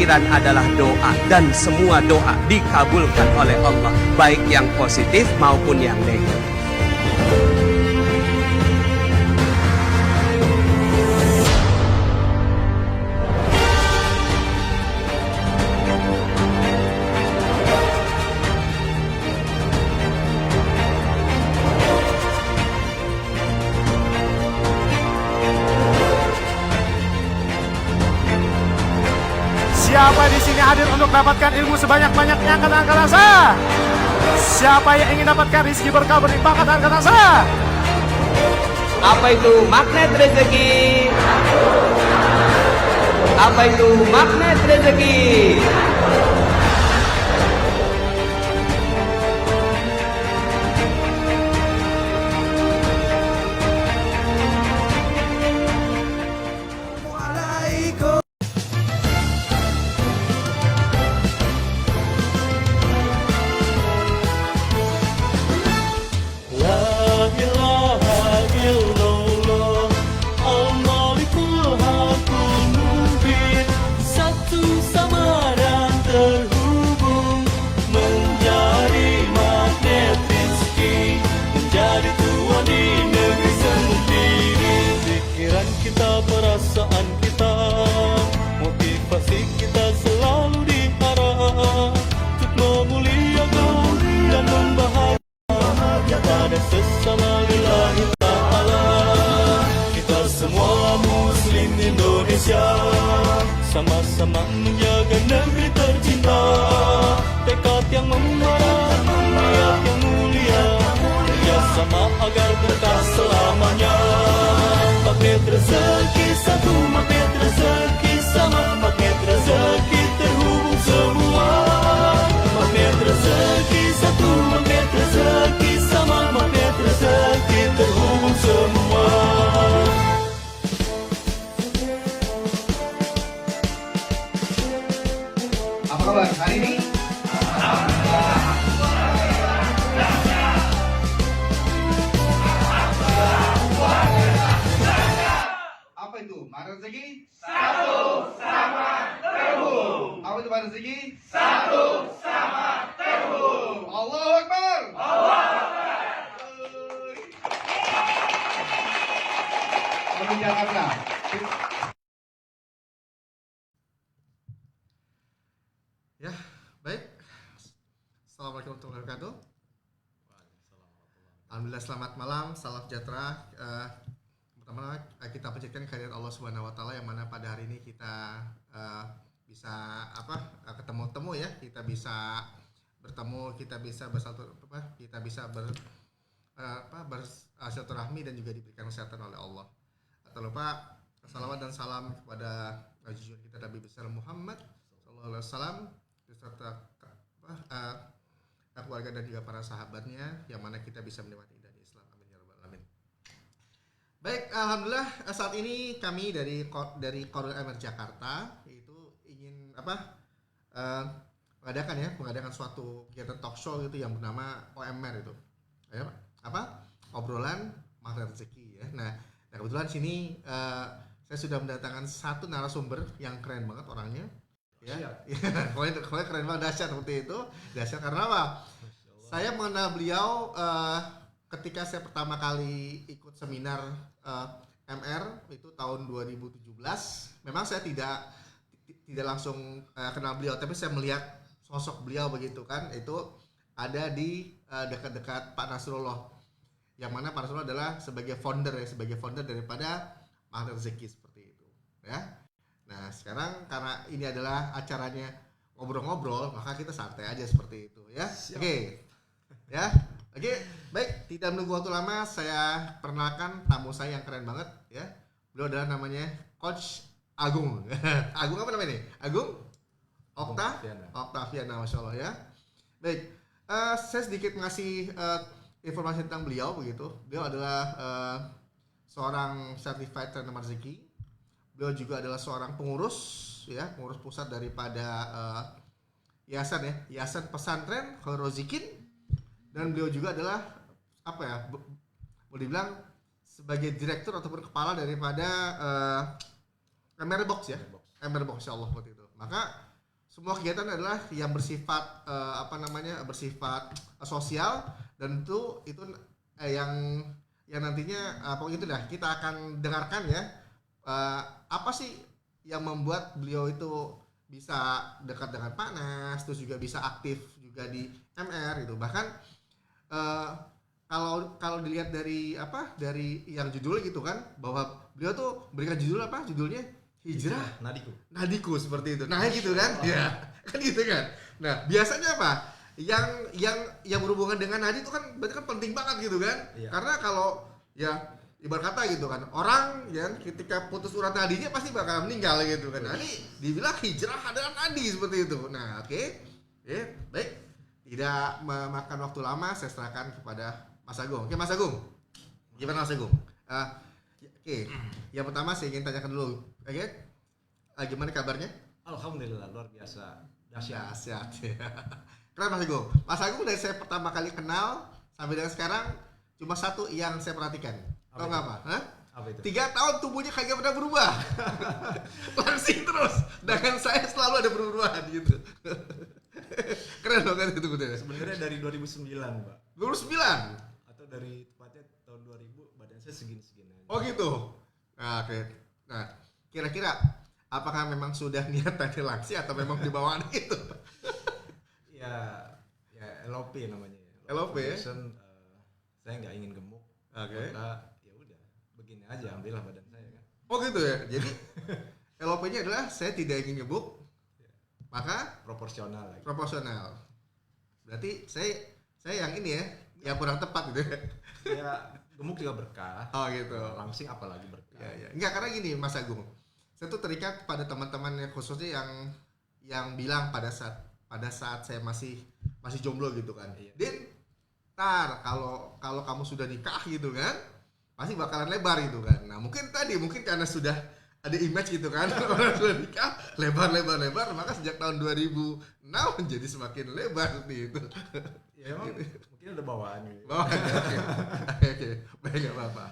Pikiran adalah doa dan semua doa dikabulkan oleh Allah, baik yang positif maupun yang negatif. Siapa di sini hadir untuk dapatkan ilmu sebanyak-banyaknya? Angkat tangan saya. Siapa yang ingin dapatkan rezeki berkah berlimpah? Angkat tangan saya. Apa itu magnet rezeki? Apa itu magnet rezeki? Perasaan kita, motivasi kita selalu diarah untuk memuliakan dan membahagiakan pada sesama lillahi ta'ala. Kita semua muslim Indonesia, sama-sama menjaga negeri tercinta. Tekad yang membara, niat yang mulia, kerjasama agar berkah selamanya. Magnet rezeki satu, magnet rezeki sama, magnet rezeki terhubung semua. Magnet rezeki satu, magnet rezeki sama, magnet rezeki terhubung semua. Apa kabar hari ini? Apa itu magnet rezeki? Satu sama terhubung. Apa itu magnet rezeki? Satu sama terhubung. Allahu Akbar. Allahu Akbar. Kami Jakarta. Ya, baik. Assalamualaikum warahmatullahi wabarakatuh. Alhamdulillah, selamat malam, salam sejahtera. Pertama kita panjatkan kehadirat Allah Subhanahu wa taala yang mana pada hari ini kita bisa ketemu ya, kita bisa bertemu, kita bisa bersilaturahmi dan juga diberikan kesehatan oleh Allah. Tak lupa salawat dan salam kepada junjungan kita Nabi besar Muhammad sallallahu alaihi wasallam beserta keluarga dan juga para sahabatnya yang mana kita bisa menikmati indahnya Islam. Amin ya rabbal alamin. Baik, alhamdulillah saat ini kami dari Korul MR Jakarta itu ingin mengadakan suatu kegiatan talk show itu yang bernama OMR itu. Ya, obrolan magnet rezeki ya. Nah, kebetulan sini saya sudah mendatangkan satu narasumber yang keren banget orangnya. Ya, pokoknya keren banget, dahsyat seperti itu. Dahsyat karena apa? Saya mengenal beliau ketika saya pertama kali ikut seminar MR itu tahun 2017. Memang saya tidak langsung kenal beliau, tapi saya melihat sosok beliau begitu kan. Itu ada di dekat-dekat Pak Nasrullah. Yang mana Pak Nasrullah adalah sebagai founder daripada Magnet Rezeki seperti itu, ya. Nah, sekarang karena ini adalah acaranya ngobrol-ngobrol, maka kita santai aja seperti itu ya. Oke. Ya. Oke, baik, tidak menunggu waktu lama, saya perkenalkan tamu saya yang keren banget ya. Beliau adalah namanya Coach Agung. Agung apa namanya nih? Agung Oktaviana, Masya Allah ya. Baik, saya sedikit ngasih informasi tentang beliau begitu. Beliau adalah seorang certified trainer rezeki. Beliau juga adalah seorang pengurus pusat daripada Yayasan Pesantren Khairul Rozikin, dan beliau juga adalah boleh dibilang sebagai direktur ataupun kepala daripada MR Box ya. MR Box, insyaallah seperti itu. Maka semua kegiatan adalah yang bersifat bersifat sosial, dan itu yang nantinya pokoknya itu dah kita akan dengarkan ya, apa sih yang membuat beliau itu bisa dekat dengan Panas, terus juga bisa aktif juga di MR gitu. Bahkan kalau dilihat dari yang judul gitu kan, bahwa beliau tuh berikan judulnya Hijrah Nadiku seperti itu. Nah gitu kan, ya kan gitu kan. Nah biasanya apa? Yang berhubungan dengan nadi itu kan berarti kan penting banget gitu kan. Iya. Karena kalau ya ibarat kata gitu kan, orang yang ketika putus urat nadinya pasti bakal meninggal gitu kan. Nah ini dibilang hijrah adalah nadi seperti itu. Nah oke. Baik. Tidak memakan waktu lama, saya serahkan kepada Mas Agung. Oke Mas Agung, gimana Mas Agung? Oke, yang pertama saya ingin tanyakan dulu, oke? Gimana kabarnya? Alhamdulillah luar biasa, dahsyat. Ya. Keren Mas Agung. Mas Agung dari saya pertama kali kenal sampai dengan sekarang cuma satu yang saya perhatikan. Tahu nggak apa? Hah? Apa itu? 3 tahun tubuhnya kagak pernah berubah, langsing terus. Dengan saya selalu ada perubahan gitu. Keren loh kan itu betul. Sebenarnya dari 2009 Pak. 2009? Atau dari tepatnya tahun 2000 badan saya segini-segini. Oh gitu. Nah, oke. Nah, kira-kira apakah memang sudah niatannya langsing atau memang di bawah itu? ya LOP namanya ya. LOP ya? Saya nggak ingin gemuk. Oke. Maka ya udah begini aja, ambillah badan saya kan. Oh gitu ya. Jadi LOP-nya adalah saya tidak ingin gemuk, maka proporsional lagi. proporsional. Berarti saya yang ini ya, yang kurang tepat gitu ya. Ya gemuk juga berkah. Oh gitu. Langsing apalagi berkah. Ya. Enggak, karena gini Mas Agung. Saya tuh terikat pada teman-teman yang khususnya yang bilang pada saat saya masih jomblo gitu kan. Iya. Din, kalau kamu sudah nikah gitu kan, pasti bakalan lebar gitu kan. Nah, mungkin karena sudah ada image gitu kan, orang sudah nikah lebar, maka sejak tahun 2006 menjadi semakin lebar seperti itu. Ya emang mungkin ada bawaan gitu. Oke. Baik, enggak apa-apa.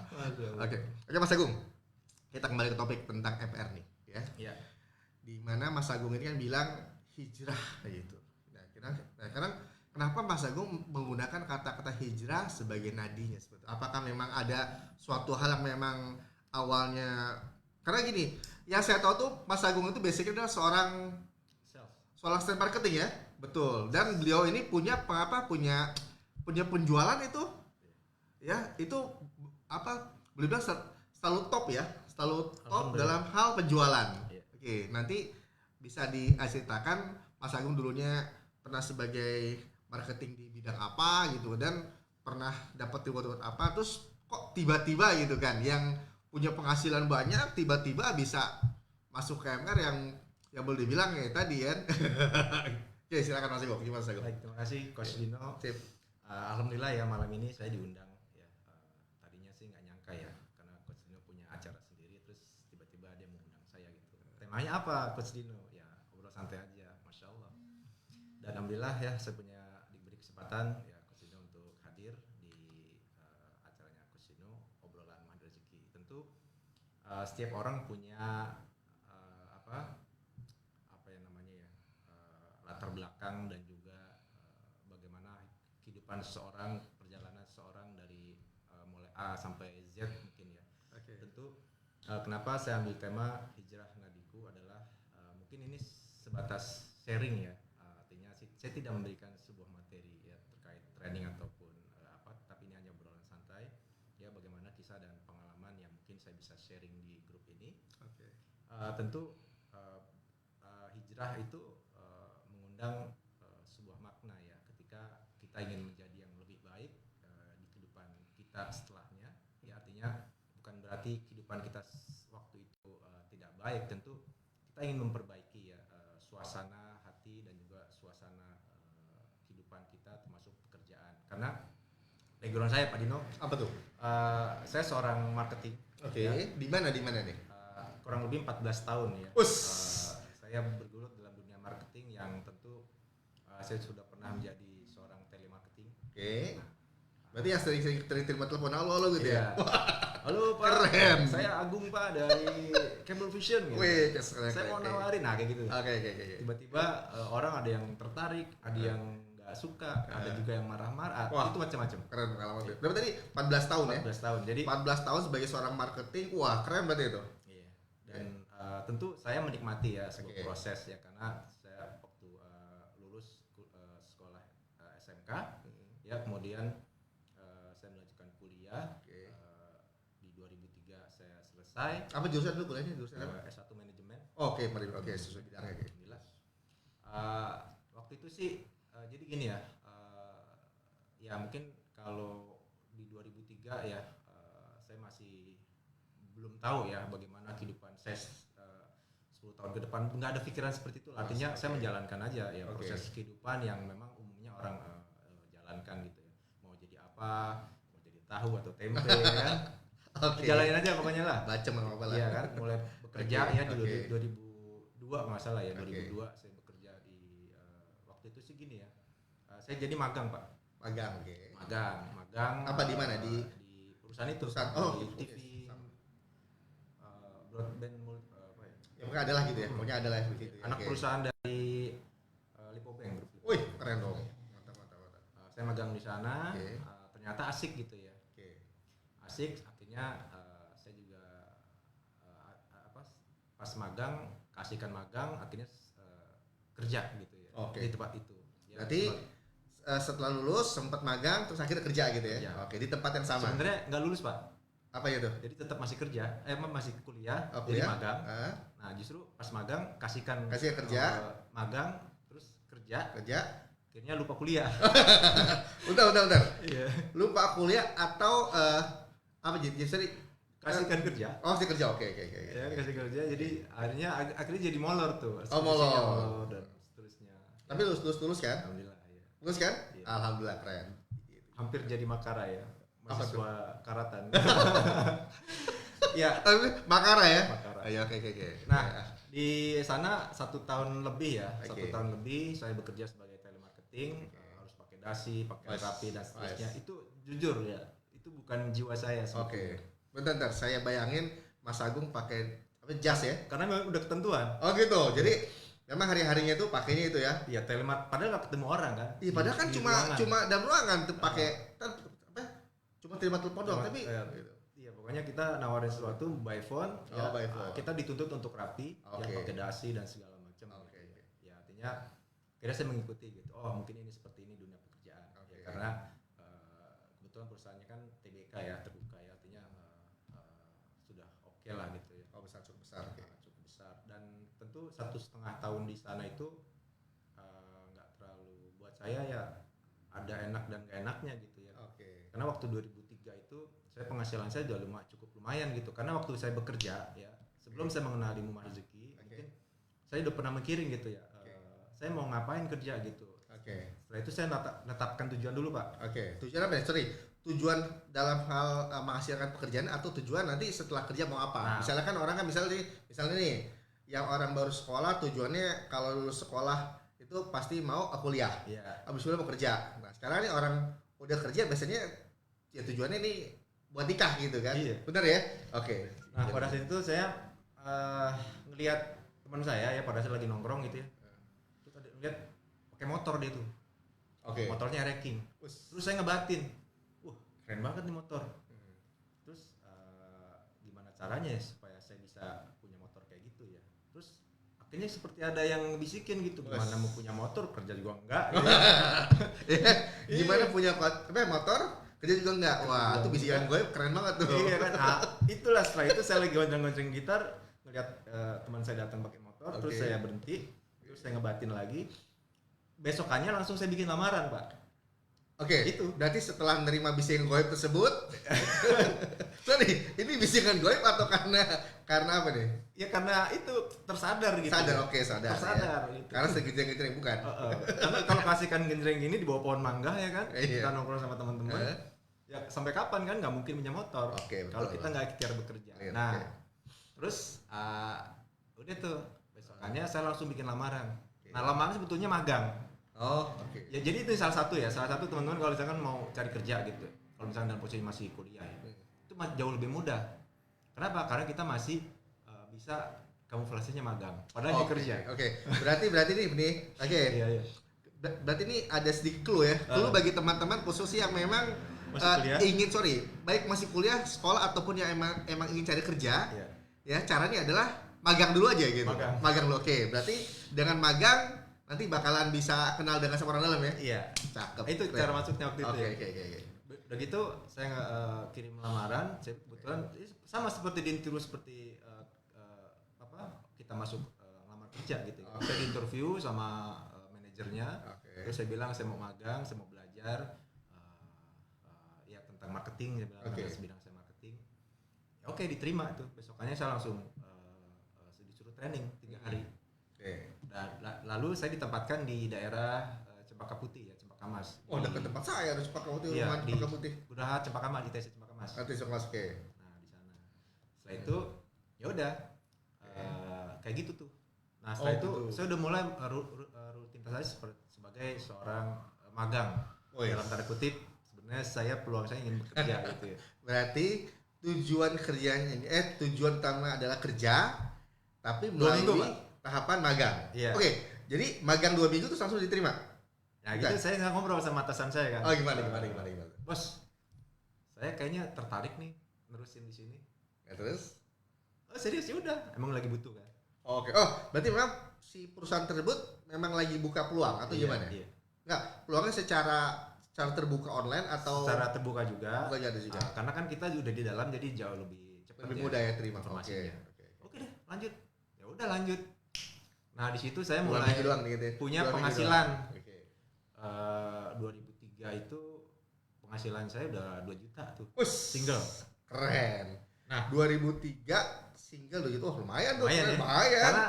Oke, Mas Agung. Kita kembali ke topik tentang MR nih, ya. Iya. Di mana Mas Agung ini kan bilang hijrah gitu. Nah, sekarang kenapa Mas Agung menggunakan kata-kata hijrah sebagai nadinya seperti itu? Apakah memang ada suatu hal yang memang awalnya, karena gini, yang saya tahu tuh Mas Agung itu basicnya adalah seorang sales marketing ya, betul. Dan beliau ini punya penjualan itu, ya itu beliau bilang selalu top dalam hal penjualan. Oke, nanti bisa diceritakan Mas Agung dulunya pernah sebagai marketing di bidang apa gitu, dan pernah dapat reward apa, terus kok tiba-tiba gitu kan yang punya penghasilan banyak tiba-tiba bisa masuk ke MR yang boleh dibilang ya tadi kan. Oke, silakan Mas Agung. Gimana Mas Agung? Baik, terima kasih Coach Dino. Sip. Alhamdulillah ya malam ini saya diundang ya. Tadinya sih nggak nyangka ya, karena Coach Dino punya acara sendiri, terus tiba-tiba dia mengundang saya gitu. Temanya apa Coach Dino? Ya ngobrol santai aja, Masya Allah. Dan alhamdulillah ya saya diberi kesempatan ya Coach Dino untuk hadir di acaranya Coach Dino, obrolan Mahdi Rezeki. Tentu setiap orang punya latar belakang dan juga bagaimana kehidupan seseorang, perjalanan seseorang dari mulai A sampai Z mungkin ya. Okay. Tentu kenapa saya ambil tema hijrah nadiku adalah mungkin ini sebatas sharing ya. Artinya saya tidak memberikan sebuah materi ya terkait training ataupun tapi ini hanya obrolan santai ya, bagaimana kisah dan pengalaman yang mungkin saya bisa sharing di grup ini. Okay. Tentu hijrah itu mengundang sebuah makna ya, ketika kita ingin menjadi yang lebih baik di kehidupan kita setelahnya ya, artinya bukan berarti kehidupan kita waktu itu tidak baik. Tentu kita ingin memperbaiki ya suasana hati dan juga suasana kehidupan kita termasuk pekerjaan, karena background saya Pak Dino apa tuh? Saya seorang marketing. Oke. Ya. Di mana nih? Kurang lebih 14 tahun ya. Saya bergelut dalam dunia marketing yang tentu saya sudah pernah menjadi seorang telemarketing. Oke. Berarti yang sering terima telepon halo gitu ya. Halo Pak, Keren. saya Agung Pak dari Cable Vision gitu. Wih, Saya mau nawarin, nah kayak gitu. Oke. Tiba-tiba orang ada yang tertarik, ada yang nggak suka, ada juga yang marah-marah, Wah. itu macam-macam. Keren pengalaman tuh. Berapa tadi? 14 tahun ya? 14 tahun. Jadi 14 tahun sebagai seorang marketing, wah keren berarti itu. iya. Dan tentu saya menikmati ya sebuah Oke. proses ya, karena saya waktu lulus sekolah SMK ya, kemudian saya melanjutkan kuliah. Oke. Di 2003 saya selesai Apa jurusan dulu kuliahnya? Jurusan apa? S1 manajemen. Oke, sesuai bidangnya. Oke. Alhamdulillah. Waktu itu sih jadi gini ya, ya mungkin kalau di 2003 ya saya masih belum tahu ya bagaimana kehidupan saya 10 tahun ke depan, nggak ada pikiran seperti itu. Artinya saya menjalankan aja ya proses kehidupan yang memang umumnya orang jalankan gitu ya. Mau jadi apa, mau jadi tahu atau tempe ya kan. Oke. Jalanin aja pokoknya lah. Bacem apa lah. Iya kan, mulai bekerja Oke, ya di oke. 2002 nggak salah ya, Oke. 2002 saya bekerja di waktu itu sih gini ya, saya jadi magang Pak. Magang, oke. Magang. Apa di mana? Di perusahaan itu. perusahaan. Oh, di oke. TV. Broadband apa ya? Ya pokoknya ada lah gitu ya. Pokoknya ada lah begitu ya. Anak Oke. perusahaan dari Lipo Bank Group. Wih, keren dong. Mantap. Saya magang di sana. Oke. Ternyata asik gitu ya. Oke. Asik, akhirnya saya juga pas magang, kasihkan magang, akhirnya kerja gitu ya. Oke. Di tempat itu ya. Berarti setelah lulus sempat magang terus akhirnya kerja gitu ya. Kerja. Oke, di tempat yang sama. Sebenarnya nggak lulus Pak, Apa itu? jadi tetap masih kerja, masih kuliah, Oh, jadi kuliah? magang. Ah, Nah justru pas magang kasihkan kerja. magang, terus kerja, kerja. akhirnya lupa kuliah. Bentar. Iya. Lupa kuliah atau apa jadi sorry. Kasihkan kerja. Oh, masih kerja. Oke. Ya kasih kerja, jadi akhirnya jadi molor tuh. Oh, molor. Molor dan seterusnya. Tapi lulus kan? Alhamdulillah ya. Lulus kan? Iya. Alhamdulillah keren. Hampir jadi makara ya. Apa tuh? Mahasiswa karatan. Ya, Tapi Makara ya? Makara. Ayo, oke. nah di sana 1 tahun lebih ya. Oke. 1 tahun lebih saya bekerja sebagai telemarketing. Harus pakai dasi, pakai Wes, rapi dan seterusnya. wes. Itu jujur ya, itu bukan jiwa saya Oke. sebetulnya. Bentar, saya bayangin Mas Agung pakai apa jas ya? Karena memang udah ketentuan. Oh gitu. Jadi memang hari-harinya itu pakainya itu ya. Iya, padahal nggak ketemu orang kan. Iya, padahal kan Di cuma ruangan. dalam ruangan tuh pakai apa? Cuma terima telepon doang, tapi gitu. Iya, pokoknya kita nawarin sesuatu by phone, Oh, by phone. kita dituntut untuk rapi, Oke. ya pakai dasi dan segala macam. Oke. Ya artinya kira saya mengikuti gitu. Oh mungkin ini seperti ini dunia pekerjaan. Oke. Ya, karena kebetulan perusahaannya kan TBK ya, terbuka ya, artinya sudah oke lah gitu ya. Oh, cukup besar. Oke. Cukup besar, dan tentu 1,5 tahun di sana itu nggak terlalu buat saya ya, ada enak dan gak enaknya gitu ya. Oke. Karena waktu 2003 itu saya penghasilan saya udah cukup lumayan gitu. Karena waktu saya bekerja ya, sebelum saya mengenal ilmu rezeki, mungkin saya udah pernah mikirin gitu ya. Saya mau ngapain kerja gitu. Oke. Setelah itu saya netapkan tujuan dulu Pak. Oke. Tujuan apa ya? Sorry. Tujuan dalam hal menghasilkan pekerjaan atau tujuan nanti setelah kerja mau apa? Nah. Misalnya kan orang kan misalnya nih, yang orang baru sekolah tujuannya kalau lulus sekolah itu pasti mau kuliah. Iya. Habis kuliah mau kerja. Nah, sekarang nih orang udah kerja biasanya ya tujuannya nih buat nikah gitu kan. Iya. Benar ya? Oke. Nah pada saat itu saya ngelihat teman saya ya, pada saat lagi nongkrong gitu ya. Terus ada ngeliat pakai motor dia tuh. Oke. Motornya wrecking. Terus saya ngebatin. Wah, keren banget nih motor. Terus gimana caranya ya supaya saya bisa punya motor kayak gitu ya. Terus akhirnya seperti ada yang bisikin gitu, gimana mau punya motor, kerja juga enggak gitu. Gimana punya motor kerja juga enggak? Wah, itu bisikan gue keren banget tuh. Iya kan. Itulah setelah itu saya lagi gonceng-gonceng gitar, ngeliat teman saya datang pakai motor, terus saya berhenti, terus saya ngebatin lagi. Besokannya langsung saya bikin lamaran, Pak. Oke, Itu. berarti setelah menerima bisikan goib tersebut, sorry, ini bisikan goib atau karena apa nih? Ya karena itu tersadar gitu. Sadar, oke, sadar. Tersadar Ya. gitu. Karena segejeng-gejeng bukan. Karena kalau kasihkan genjreng gini di bawah pohon mangga ya kan, Iya. kita nongkrong sama teman-teman. Ya sampai kapan kan nggak mungkin punya motor. Oke, betul. Kalau kita nggak ikhtiar bekerja. Iya, Nah, oke. terus udah tuh besokannya saya langsung bikin lamaran. Nah lamaran sebetulnya magang. Oh, oke. Ya jadi itu salah satu teman-teman kalau misalkan mau cari kerja gitu. Kalau misalkan dalam posisi masih kuliah ya. Itu jauh lebih mudah. Kenapa? Karena kita masih bisa kamuflasenya magang. Padahal dia kerja. Oke. Berarti nih. Oke. Iya. Berarti ini ada sedikit clue ya. Clue bagi teman-teman khusus yang memang baik masih kuliah, sekolah ataupun yang emang ingin cari kerja. Iya. Ya, caranya adalah magang dulu aja gitu. Magang dulu. Oke. Berarti dengan magang nanti bakalan bisa kenal dengan sama orang dalam ya. Iya. Cakep. Itu keren. cara masuknya waktu itu. Oke. Udah gitu saya kirim lamaran, saya kebetulan sama seperti di interview seperti kita masuk lamar kerja gitu. Saya di interview sama manajernya. Terus saya bilang saya mau magang, saya mau belajar ya tentang marketing, saya bilang karena sebidang saya marketing. Ya oke, diterima tuh. Besokannya saya langsung disuruh training 3 hari. Dan lalu saya ditempatkan di daerah Cempaka Putih ya, Cempaka Mas. Oh, dekat tempat saya ada Cempaka Putih, iya, rumah Cempaka Putih. Udah Cempaka Mas, ITC Cempaka Mas. Nanti Cempaka Mas, oke. Nah, di sana. Setelah itu ya udah kayak gitu tuh. Nah, setelah itu saya udah mulai rutinitas saya sebagai seorang magang. Dalam tanda kutip sebenarnya saya peluang saya ingin bekerja gitu ya. Berarti tujuan utama adalah kerja tapi melalui tahapan magang. Iya. Oke, jadi magang 2 minggu terus langsung diterima. Nah, gitu saya nggak ngobrol sama atasan saya kan. Oh, gimana? Bos, saya kayaknya tertarik nih nerusin di sini. Ya, terus? Oh, serius ya udah, emang lagi butuh kan. Oke. Oh, berarti memang si perusahaan tersebut memang lagi buka peluang atau gimana? Iya. Enggak, peluangnya secara terbuka online atau secara terbuka juga. Terbuka juga. Karena kan kita udah di dalam jadi jauh lebih cepat. Lebih mudah ya terima informasinya. Oke deh, lanjut. Ya udah lanjut. Nah, di situ saya mulai punya penghasilan. 2003 itu penghasilan saya udah 2 juta tuh. Single. Keren. Nah, 2003 single 2 juta, lumayan dong. Lumayan. Karena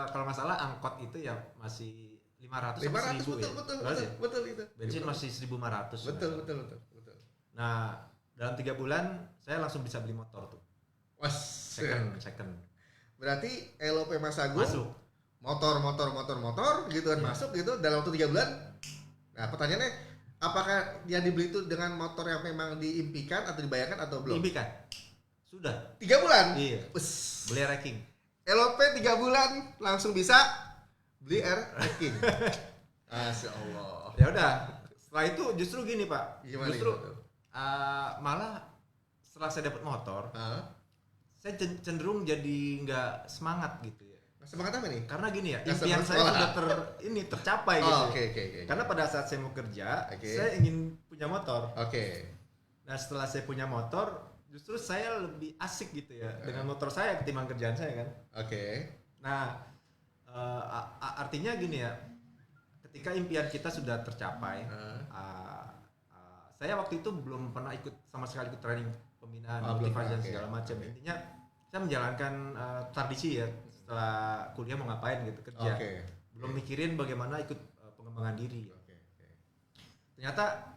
kalau masalah angkot itu ya masih 500 betul itu. Bensin masih 1.500. Betul. Nah, dalam 3 bulan saya langsung bisa beli motor tuh. Second. Berarti LOP Mas Agung masuk. Motor gitu kan masuk gitu dalam waktu 3 bulan. Nah, pertanyaannya apakah yang dibeli itu dengan motor yang memang diimpikan atau dibayarkan atau belum? Diimpikan. Sudah. 3 bulan? Iya. Beli ranking. LOP 3 bulan langsung bisa beli ranking. Masya Allah. Ya udah. Setelah itu justru gini Pak. Gimana justru gitu? malah setelah saya dapat motor, saya cenderung jadi nggak semangat gitu ya. Semangat apa nih? Karena gini ya, impian saya sudah tercapai gitu. Oke. Karena pada saat saya mau kerja, saya ingin punya motor. Nah, setelah saya punya motor, justru saya lebih asik gitu ya dengan motor saya ketimbang kerjaan saya kan. Nah, artinya gini ya, ketika impian kita sudah tercapai, saya waktu itu belum pernah ikut sama sekali ikut training pembinaan motivasi dan segala macam. Intinya saya menjalankan tradisi ya. Setelah kuliah mau ngapain gitu, kerja. Belum mikirin bagaimana ikut pengembangan diri. Ternyata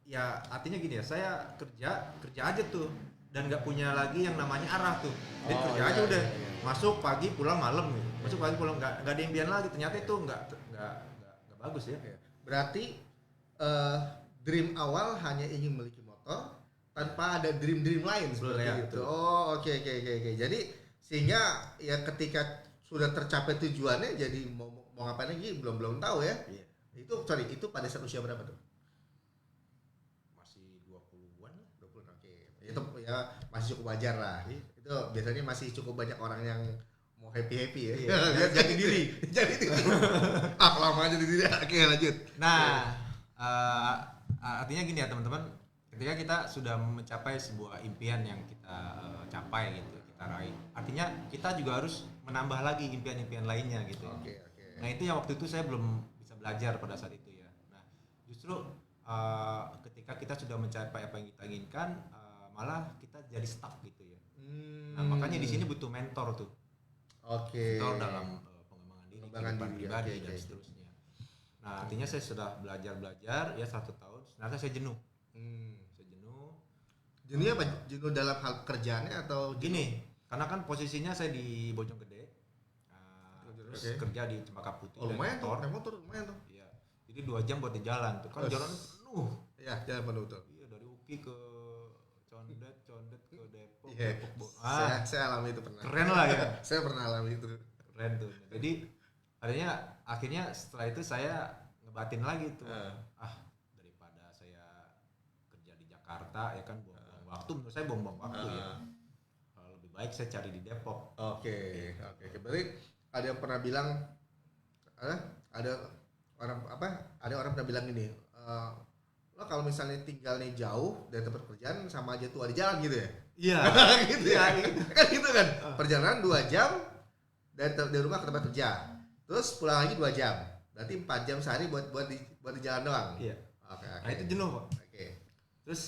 ya artinya gini ya, saya kerja aja tuh dan nggak punya lagi yang namanya arah tuh. Jadi kerja aja udah. Masuk pagi pulang malam gitu. Masuk pagi pulang nggak ada impian lagi. Ternyata itu nggak bagus ya. Berarti dream awal hanya ingin memiliki motor tanpa ada dream lain seperti itu. Oh, oke. Jadi sehingga ya ketika sudah tercapai tujuannya, jadi mau ngapain lagi belum tahu ya. Iya. Itu pada saat usia berapa tuh? Masih 20-an lah. 20-an. Oke. Itu ya masih cukup wajar lah. Itu biasanya masih cukup banyak orang yang mau happy ya. Iya. Jadi diri. Lama jadi diri. Oke, lanjut. Nah, artinya gini ya teman-teman. Ketika kita sudah mencapai sebuah impian yang kita capai gitu, kita raih. Artinya kita juga harus menambah lagi impian-impian lainnya gitu. Nah, itu yang waktu itu saya belum bisa belajar pada saat itu ya. Nah, justru ketika kita sudah mencapai apa yang kita inginkan, malah kita jadi stuck gitu ya. Nah, makanya di sini butuh mentor tuh. Mentor dalam pengembangan diri, kehidupan pribadi dan seterusnya. Nah, artinya saya sudah belajar ya 1 tahun, ternyata saya jenuh. Jenuhnya apa? Jenuh dalam hal kerjaannya atau gini? Karena kan posisinya saya di Bojonggede. terus Oke. kerja di Cempaka Putih Oh, naik lumayan tuh, motor. naik motor lumayan tuh. Iya. Jadi 2 jam buat di jalan tuh. Kan Us. jalan penuh. Iya, jalan penuh tuh. Iya, dari UPI ke Condet ke Depok, Iya. Saya alami itu pernah. keren lah ya. Saya pernah alami itu. Keren tuh. Jadi akhirnya setelah itu saya ngebatin lagi tuh. Daripada saya kerja di Jakarta ya kan buang-buang waktu, menurut saya buang-buang waktu ya. Lebih baik saya cari di Depok. Oke. Berarti ada yang pernah bilang ada orang pernah bilang gini, lo kalau misalnya tinggalnya jauh dari tempat kerjaan sama aja tua di jalan gitu ya. Iya. Gitu ya. Kan gitu kan. Perjalanan 2 jam dari rumah ke tempat kerja. Terus pulang lagi 2 jam. Berarti 4 jam sehari buat di jalan doang. Iya. Oke. Nah itu jenuh kok. Oke. Terus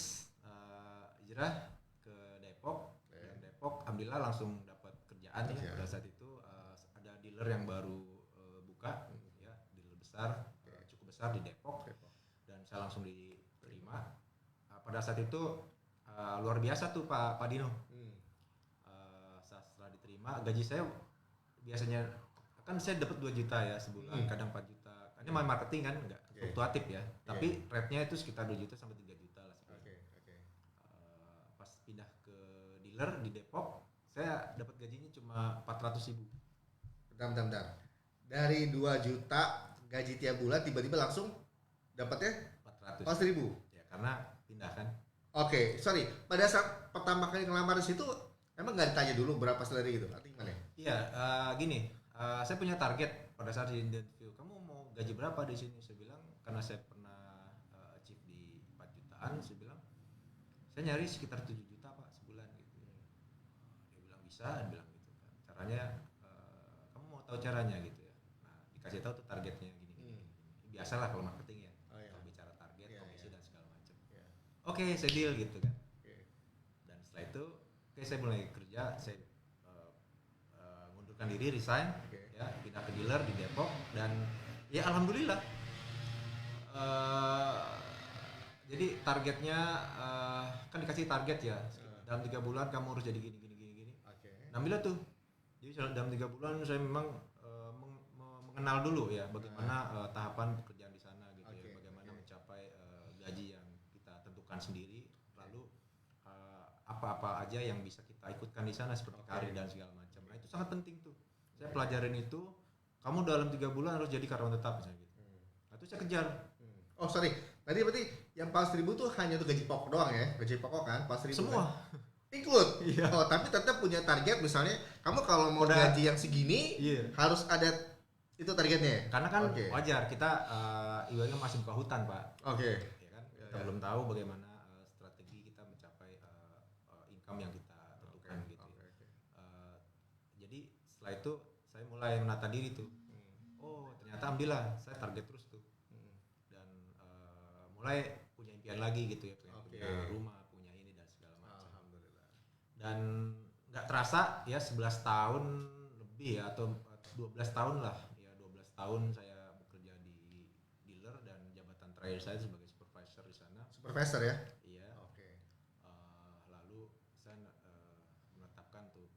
hijrah ke Depok. Dan Depok alhamdulillah langsung dapat kerjaan ya. Pada saat itu ada dealer yang baru buka ya, dealer besar, cukup besar di Depok. Dan saya langsung diterima. Pada saat itu luar biasa tuh Pak Dino. Setelah diterima gaji saya biasanya kan saya dapat 2 juta ya sebulan, kadang 4 juta. Karena main marketing kan enggak fluktuatif ya. Tapi rate-nya itu sekitar 2 juta sampai 3 juta lah sebulan. Pas pindah ke dealer di Depok, saya dapat gajinya cuma 400.000. Bentar. Dari 2 juta gaji tiap bulan tiba-tiba langsung dapatnya 400. 400.000. Ya karena pindah kan. Oke, sorry. Pada saat pertama kali ngelamar di situ emang nggak ditanya dulu berapa salary gitu? Artinya gimana? Iya, gini. Saya punya target pada saat di interview. Kamu mau gaji berapa di sini? Saya bilang karena saya pernah achieve di 4 jutaan, saya bilang saya nyari sekitar 7 juta Pak sebulan gitu. Dia bilang bisa, dia bilang gitu kan. Caranya kamu mau tahu caranya gitu ya. Nah, dikasih tahu tuh targetnya gini. Biasalah kalau marketing ya. Kalau bicara target, komisi dan segala macam. Oke, saya deal gitu kan. Dan setelah itu saya mulai kerja, saya mengundurkan diri, resign, ya pindah ke dealer di Depok dan ya alhamdulillah. Jadi targetnya kan dikasih target ya dalam 3 bulan kamu harus jadi gini. Alhamdulillah tuh. Jadi dalam 3 bulan saya memang mengenal dulu ya bagaimana tahapan pekerjaan di sana gitu ya, bagaimana mencapai gaji yang kita tentukan sendiri, lalu apa-apa aja yang bisa kita ikutkan di sana seperti karir dan segala macam. Nah itu sangat penting tuh. Saya pelajarin itu. Kamu dalam 3 bulan harus jadi karyawan tetap misalnya gitu. Nah itu saya kejar. Oh sorry, tadi berarti yang 400.000 tuh hanya untuk gaji pokok doang ya? Gaji pokok kan 400.000 Semua. Kan? Include? Iya. Oh tapi tetap punya target misalnya kamu kalau mau Udah. gaji yang segini harus ada itu targetnya? Karena kan wajar kita ibaratnya masih buka hutan Pak. Oke. Ya kan? Kita belum tahu bagaimana strategi kita mencapai income yang kita tentukan gitu. Jadi setelah itu saya mulai menata diri tuh. Oh ternyata alhamdulillah saya target terus tuh. Dan mulai punya impian lagi gitu ya, punya rumah, punya ini dan segala macam. Alhamdulillah. Dan nggak terasa ya 11 tahun lebih ya atau 12 tahun lah ya, 12 tahun saya bekerja di dealer dan jabatan terakhir saya sebagai supervisor di sana. Supervisor ya? Iya. Oke. Lalu saya menetapkan tuh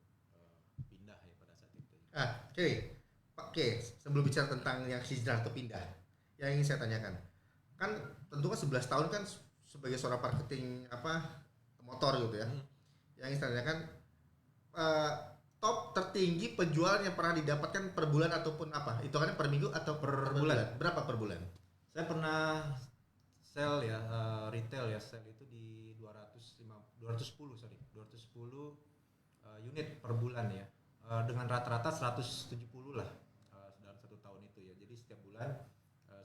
pindah ya pada saat itu. Oke, sebelum bicara tentang yang hijrah atau pindah, yang ingin saya tanyakan, kan tentu kan 11 tahun kan sebagai seorang marketing motor gitu ya. Yang ingin saya tanyakan, top tertinggi penjualan yang pernah didapatkan per bulan ataupun apa? Itu kan per minggu atau per bulan? Berapa per bulan? Saya pernah sell ya, retail ya, sell itu di 210 unit per bulan ya. Dengan rata-rata 170 lah dalam 1 tahun itu ya. Jadi setiap bulan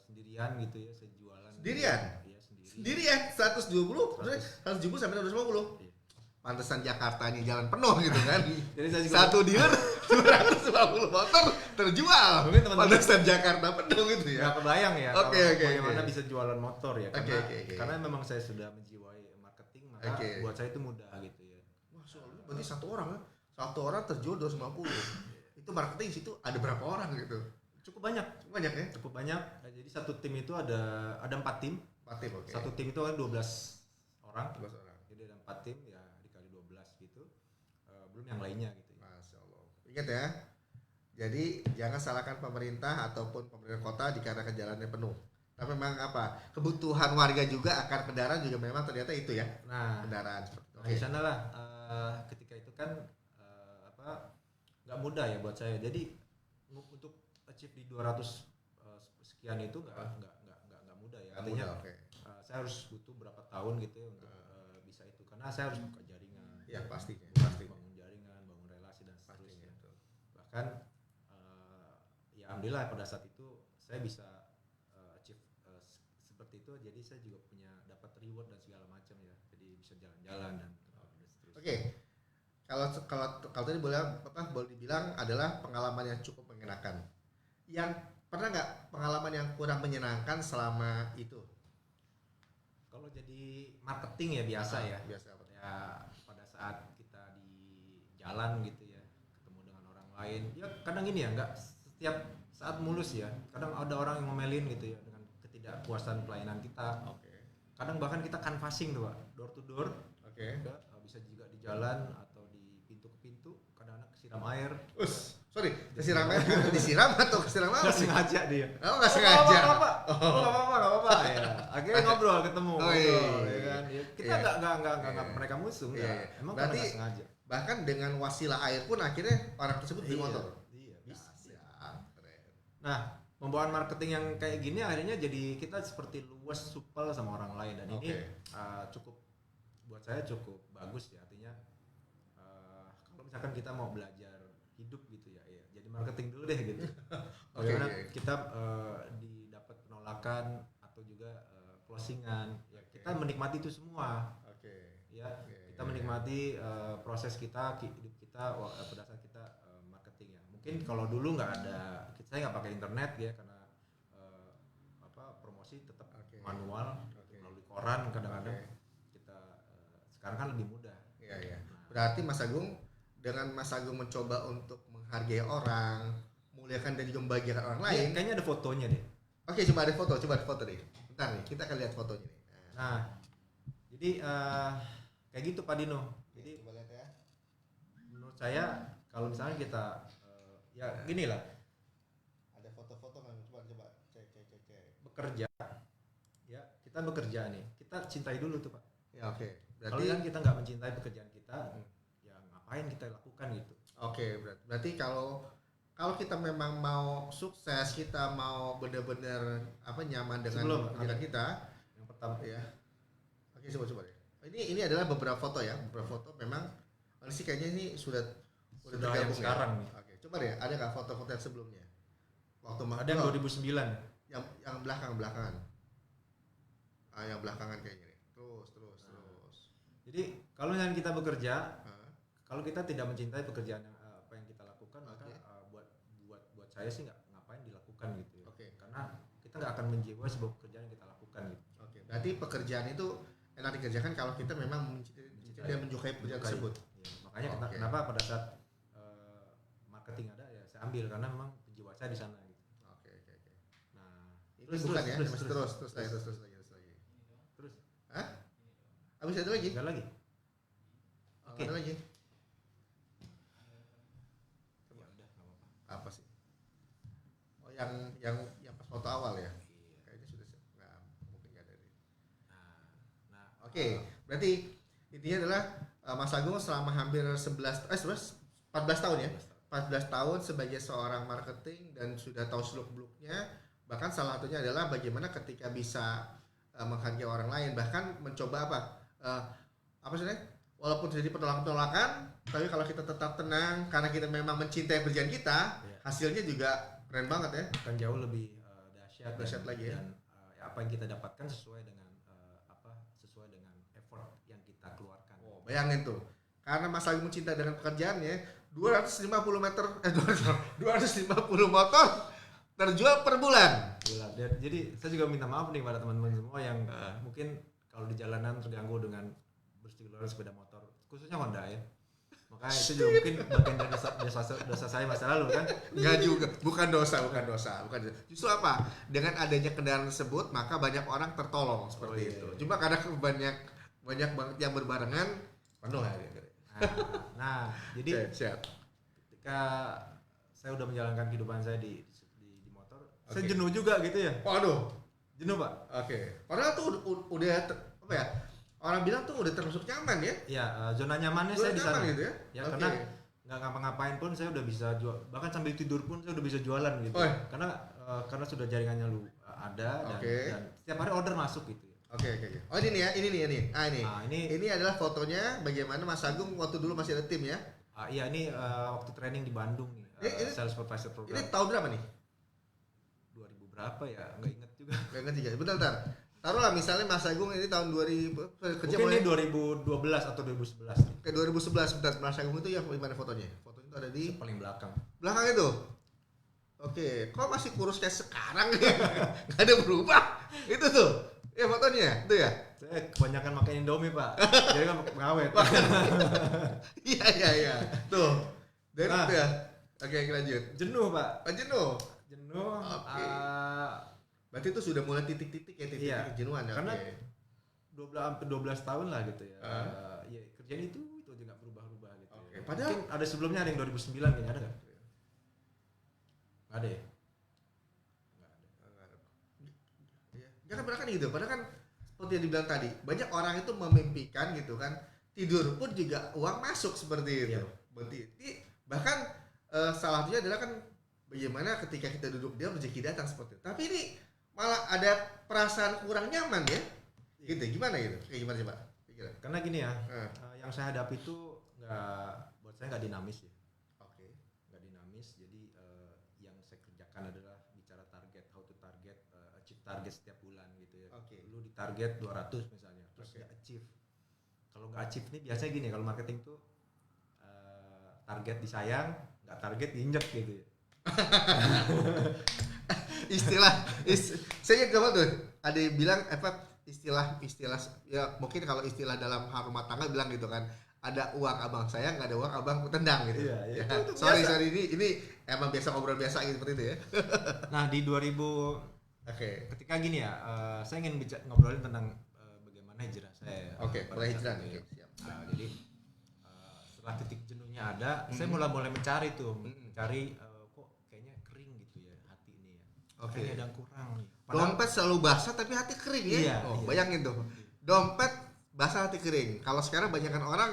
sendirian gitu ya, saya jualan. Sendirian? Iya, sendiri. Sendirian 120 sampai 250. Iya. Pantesan Jakarta ini jalan penuh gitu kan. Jadi saya juga Satu dealer 250 motor terjual. Mungkin teman-teman Pantesan Jakarta penuh gitu ya. nggak kebayang ya Oke, bagaimana bisa jualan motor ya, karena Oke. karena memang saya sudah menjiwai marketing, maka buat saya itu mudah gitu ya. Wah, soalnya berarti satu orang terjual 250. Itu marketing situ ada berapa orang gitu? Cukup banyak Ya? cukup banyak. Jadi satu tim itu ada 4 tim. 4 tim, oke. Satu tim itu kan 12 orang. 12 orang. Jadi ada 4 tim ya, dikali 12 gitu. Belum yang lainnya gitu ya. Masya Allah. Ingat ya, Jadi jangan salahkan pemerintah ataupun pemerintah kota dikarenakan jalannya penuh. Tapi memang apa? Kebutuhan warga juga akan kendaraan juga memang ternyata itu ya. Nah, Kendaraan seperti itu. nah di sana lah ketika itu kan nggak mudah ya buat saya. Jadi untuk achieve di 200 sekian itu nggak mudah ya. Artinya Oke. saya harus butuh berapa tahun gitu ya untuk bisa itu, karena saya harus buka jaringan. Ya pastinya. Bangun jaringan, bangun relasi dan Pastinya seterusnya. itu. Bahkan ya alhamdulillah pada saat itu saya bisa achieve seperti itu, jadi saya juga punya dapat reward dan segala macam ya, jadi bisa jalan-jalan dan seterusnya. Oke. Kalau tadi boleh dibilang adalah pengalaman yang cukup mengenakan. Yang pernah nggak pengalaman yang kurang menyenangkan selama itu? Kalau jadi marketing ya biasa ya. Biasa apa? Ya pada saat kita di jalan gitu ya, ketemu dengan orang lain. Ya kadang ini ya nggak setiap saat mulus ya. Kadang ada orang yang ngomelin gitu ya dengan ketidakpuasan pelayanan kita. Oke. Kadang bahkan kita canvassing tuh Pak, door to door. Oke. Ya, bisa juga di jalan atau di pintu ke pintu. Kadang-kadang kesiram air. Sorry, kesiram air disiram atau kesiram apa? Nggak sengaja dia. Oh, nggak sengaja. Nggak apa-apa. Ya. Akhirnya ngobrol, ketemu. Oh, iya. Ngobrol, ya kan. Ya, kita Iya. nggak mereka musuh, Iya, nggak. iya. Emang Berarti karena nggak sengaja. Bahkan dengan wasilah air pun akhirnya orang tersebut beli motor. Iya, bisa. Siap, keren. Nah, pembawaan marketing yang kayak gini akhirnya jadi kita seperti luas supel sama orang lain, dan ini cukup buat saya cukup bagus ya. Artinya kalau misalkan kita mau belajar hidup gitu ya, jadi marketing dulu deh gitu. Bagaimana kita didapat penolakan atau juga closingan, ya kita menikmati itu semua. Ya, kita menikmati proses kita, hidup kita pada saat kita marketing ya. Mungkin kalau dulu nggak ada, saya nggak pakai internet ya, karena promosi tetap manual melalui koran kadang-kadang. Kita sekarang kan lebih mudah. Iya. Berarti Mas Agung, dengan Mas Agung mencoba untuk menghargai orang, muliakan dan juga membahagiakan orang lain. Kayaknya ada fotonya deh. Oke, coba ada foto deh. Bentar nih, kita akan lihat fotonya nih. Nah, jadi kayak gitu Pak Dino. Jadi coba lihat ya. menurut saya kalau misalnya kita ya gini lah, Ada foto-foto nggak? Coba cek. bekerja ya, kita bekerja nih, kita cintai dulu tuh Pak. Ya oke. Kalau Berarti kan kita nggak mencintai pekerjaan kita, ya ngapain kita lakukan gitu. oke, berarti kalau kita memang mau sukses, kita mau benar-benar nyaman dengan Sebelum pekerjaan kita, Yang pertama ya. Oke, coba deh. Ini adalah beberapa foto ya. Beberapa foto memang ini sih kayaknya ini sudah yang tergabung sekarang ya. nih. Oke, coba deh, ada nggak foto-foto yang sebelumnya? Waktu Ada yang 2009. yang belakangan. Yang belakangan kayaknya nih. Terus. Jadi kalau yang kita bekerja, Hah? kalau kita tidak mencintai pekerjaan yang apa yang kita lakukan, maka buat saya sih nggak ngapain dilakukan gitu ya. Oke. Karena kita nggak akan menjiwai sebuah pekerjaan yang kita lakukan gitu. Oke, berarti pekerjaan itu enak dikerjakan kalau kita memang mencintai dan menyukai pekerjaan tersebut. Ya, makanya Oke. kenapa pada saat marketing ada ya saya ambil, karena memang jiwa saya di sana gitu. Oke. Nah, Ini bukan ya, masih terus lagi. Terus. Hah? Habis ada lagi? Enggak lagi. Oh, Oke. ada lagi. Ya udah, enggak apa-apa. Apa sih? Oh, yang pas foto awal ya? Iya. Kayaknya sudah nggak mungkin nggak ada deh. Nah, Oke, berarti intinya adalah Mas Agung selama hampir 14 tahun ya. 14 tahun sebagai seorang marketing dan sudah tahu seluk-beluknya, bahkan salah satunya adalah bagaimana ketika bisa menghargai orang lain, bahkan mencoba apa sih, walaupun terjadi penolakan, tapi kalau kita tetap tenang karena kita memang mencintai pekerjaan kita, hasilnya juga keren banget ya. akan jauh lebih dahsyat Lagi ya. dan apa yang kita dapatkan sesuai dengan sesuai dengan effort yang kita keluarkan. Oh, bayangin tuh, karena Mas Agung mencintai dengan pekerjaannya, 250 motor terjual per bulan. Gila. Jadi saya juga minta maaf nih pada teman-teman semua yang mungkin kalau di jalanan terganggu dengan bersekeliling sepeda motor, khususnya Honda ya. Makanya itu juga mungkin bagian dari dosa saya masa lalu kan. Enggak juga, bukan dosa. Justru apa? Dengan adanya kendaraan tersebut, maka banyak orang tertolong seperti itu. Cuma karena banyak banget yang berbarengan, penuh ya. Nah, jadi Siap. ketika saya udah menjalankan kehidupan saya di motor, saya jenuh juga gitu ya. Waduh. Jenuh, Pak. Oke. Padahal tuh udah apa ya? Orang bilang tuh udah termasuk nyaman ya. Iya, zona nyamannya Zona saya di nyaman sana. gitu ya? Ya Oke. karena nggak ngapa-ngapain pun saya udah bisa jual, bahkan sambil tidur pun saya udah bisa jualan gitu. Oh. Karena sudah jaringannya ada dan, Oke. dan setiap hari order masuk gitu. Oke. Oh ini nih ya, ini. Ah ini. Nah, Ini adalah fotonya bagaimana Mas Agung waktu dulu masih ada tim ya. Iya ini waktu training di Bandung nih, Ini- sales supervisor program. Ini tahun berapa nih? 2000 berapa ya? Nggak inget juga. Gak ngerti ya. Bentar. Taruhlah misalnya Mas Agung ini tahun 2000 kerja Mungkin mulai ini 2012 atau 2011 nih. kayak 2011. Bentar, Mas Agung itu yang mana fotonya? Fotonya itu ada di Paling belakang. belakang itu. Oke, kok masih kurus kayak sekarang ya? Gak ada berubah. Itu tuh. Ya fotonya, itu ya. Saya kebanyakan makan Indomie, Pak. Jadi kan pengawet. Iya. Tuh. Dan Nah. itu ya. Oke, lanjut. Jenuh, Pak. Jenuh. Jenuh. Oke. Berarti itu sudah mulai titik-titik ya, titik-titik Iya. kejenuhan ya. Karena Oke. 12 tahun lah gitu ya. Ah. Ya kerjaan itu aja nggak berubah-ubah gitu. Oke, Ya. padahal- Mungkin ada sebelumnya ada yang 2009 kayaknya ada nggak? Nggak ada ya? Nggak ada. Iya. Jangan pernah kan gitu. Padahal kan seperti yang dibilang tadi, banyak orang itu memimpikan gitu kan, tidur pun juga uang masuk seperti itu. Iya. Berarti bahkan salah satunya adalah kan bagaimana ketika kita duduk diam rezeki datang seperti itu. Tapi ini malah ada perasaan kurang nyaman ya. Gitu. Gimana gitu? Kayak gimana coba? Pikiran. Karena gini ya, Eh. yang saya hadapi itu buat saya nggak dinamis ya. Oke. Nggak dinamis. Jadi yang saya kerjakan adalah bicara target, how to target, achieve target setiap bulan gitu ya. Oke. Dulu di target 200 misalnya, terus Oke. nggak achieve. Kalau nggak achieve nih biasanya gini, kalau marketing tuh target disayang, nggak target diinjek gitu ya. Saya juga tuh ada yang bilang istilah ya mungkin kalau istilah dalam hal rumah tangga bilang gitu kan, ada uang abang saya, nggak ada uang abang tendang gitu. Iya, Ya, itu sorry biasa. ini emang biasa ngobrol biasa gitu seperti itu ya. Nah di 2000 Oke. ketika gini ya, saya ingin ngobrolin tentang bagaimana hijrah saya. Oke, pada mulai saat hijrah itu nih. ya. Siap. Jadi setelah titik jenuhnya ada, saya mulai mencari tuh, mencari kok kayaknya kering gitu ya hati ini ya. Oke. Kayaknya ada yang kurang nih. Dompet selalu basah tapi hati kering ya. Iya, Oh, iya. bayangin tuh. Dompet basah hati kering. Kalau sekarang banyakan orang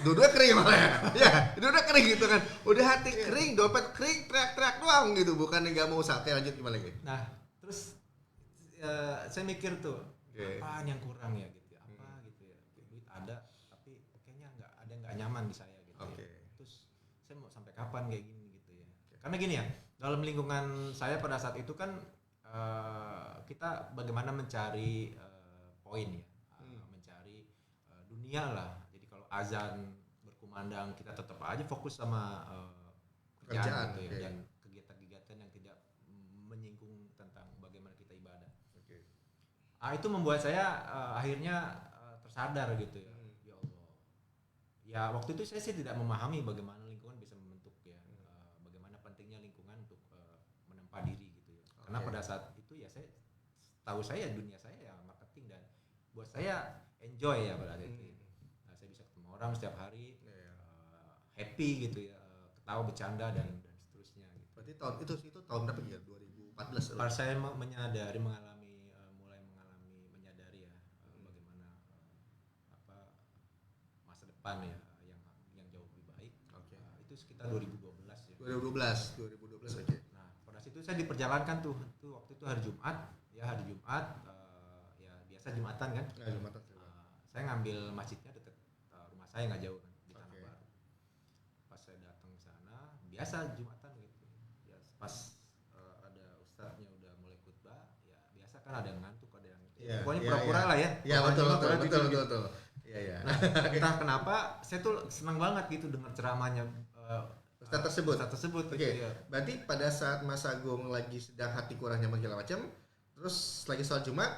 dua-dua kering malah ya. Ya, dua-dua kering gitu kan. Udah hati kering, dompet kering, teriak-teriak doang gitu. Bukannya nggak mau usaha. Oke, lanjut gimana lagi? Nah terus saya mikir tuh, Oke. apaan yang kurang ya gitu, apa gitu ya. Duit ada, tapi kayaknya nggak nyaman di saya gitu. Oke. Ya. Terus saya mau sampai kapan kayak gini gitu ya. Karena gini ya, dalam lingkungan saya pada saat itu kan kita bagaimana mencari poin ya, mencari dunia lah. Jadi kalau azan berkumandang kita tetap aja fokus sama Kerjaan, kerjaan gitu ya, oke. dan kegiatan-kegiatan yang tidak menyinggung tentang bagaimana kita ibadah. Oke. Itu membuat saya akhirnya tersadar gitu ya. Ya Allah. Ya waktu itu saya sih tidak memahami bagaimana lingkungan bisa membentuk ya, bagaimana pentingnya lingkungan untuk menempa diri gitu ya. Karena Oke. pada saat itu ya saya dunia saya ya marketing, dan buat saya enjoy ya pada saat itu. Nah, saya bisa ketemu orang setiap hari, happy gitu ya, ketawa bercanda dan seterusnya gitu. Berarti itu tahun berapa ya? 2014. Pas saya mulai mengalami menyadari ya, bagaimana masa depan ya yang jauh lebih baik. Oke. Itu sekitar 2012 ya. 2012 oke. Nah, pada situ saya diperjalankan tuh waktu itu hari Jumat ya, ya biasa Jumatan kan. Nah, Jumatan. Saya ngambil masjidnya dekat rumah saya, nggak jauh kan, di Tanah Oke. Baru. Pas saya datang ke sana, biasa Jumatan gitu. Ya pas ada ustadznya udah mulai khutbah, ya biasa kan ada yang ngantuk, ada yang pokoknya pura-pura lah ya. Iya, betul. Pokoknya tidur gitu. Iya, iya. Nah, entah kenapa saya tuh senang banget gitu dengar ceramahnya Ustadz tersebut. gitu Oke. ya. Berarti pada saat Mas Agung lagi sedang hati kurang nyaman segala macam, terus lagi sholat Jumat,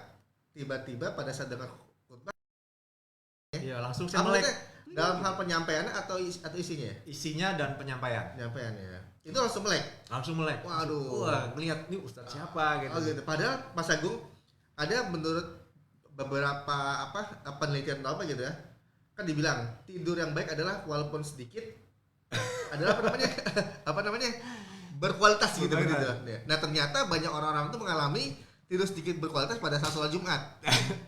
tiba-tiba pada saat dengar khutbah, Iya, langsung saya apa melek maksudnya? Dalam hal penyampaiannya atau isinya? isinya dan penyampaian. Penyampaiannya. Itu langsung melek. Langsung melek. Waduh. Wah, ngelihat nih ustadz siapa gitu. Oh gitu. Padahal Mas Agung ada menurut beberapa penelitian atau apa gitu ya, kan dibilang tidur yang baik adalah walaupun sedikit adalah apa namanya berkualitas gitu kan gitu. Nah ternyata banyak orang-orang tuh mengalami tidur sedikit berkualitas pada saat sholat Jumat.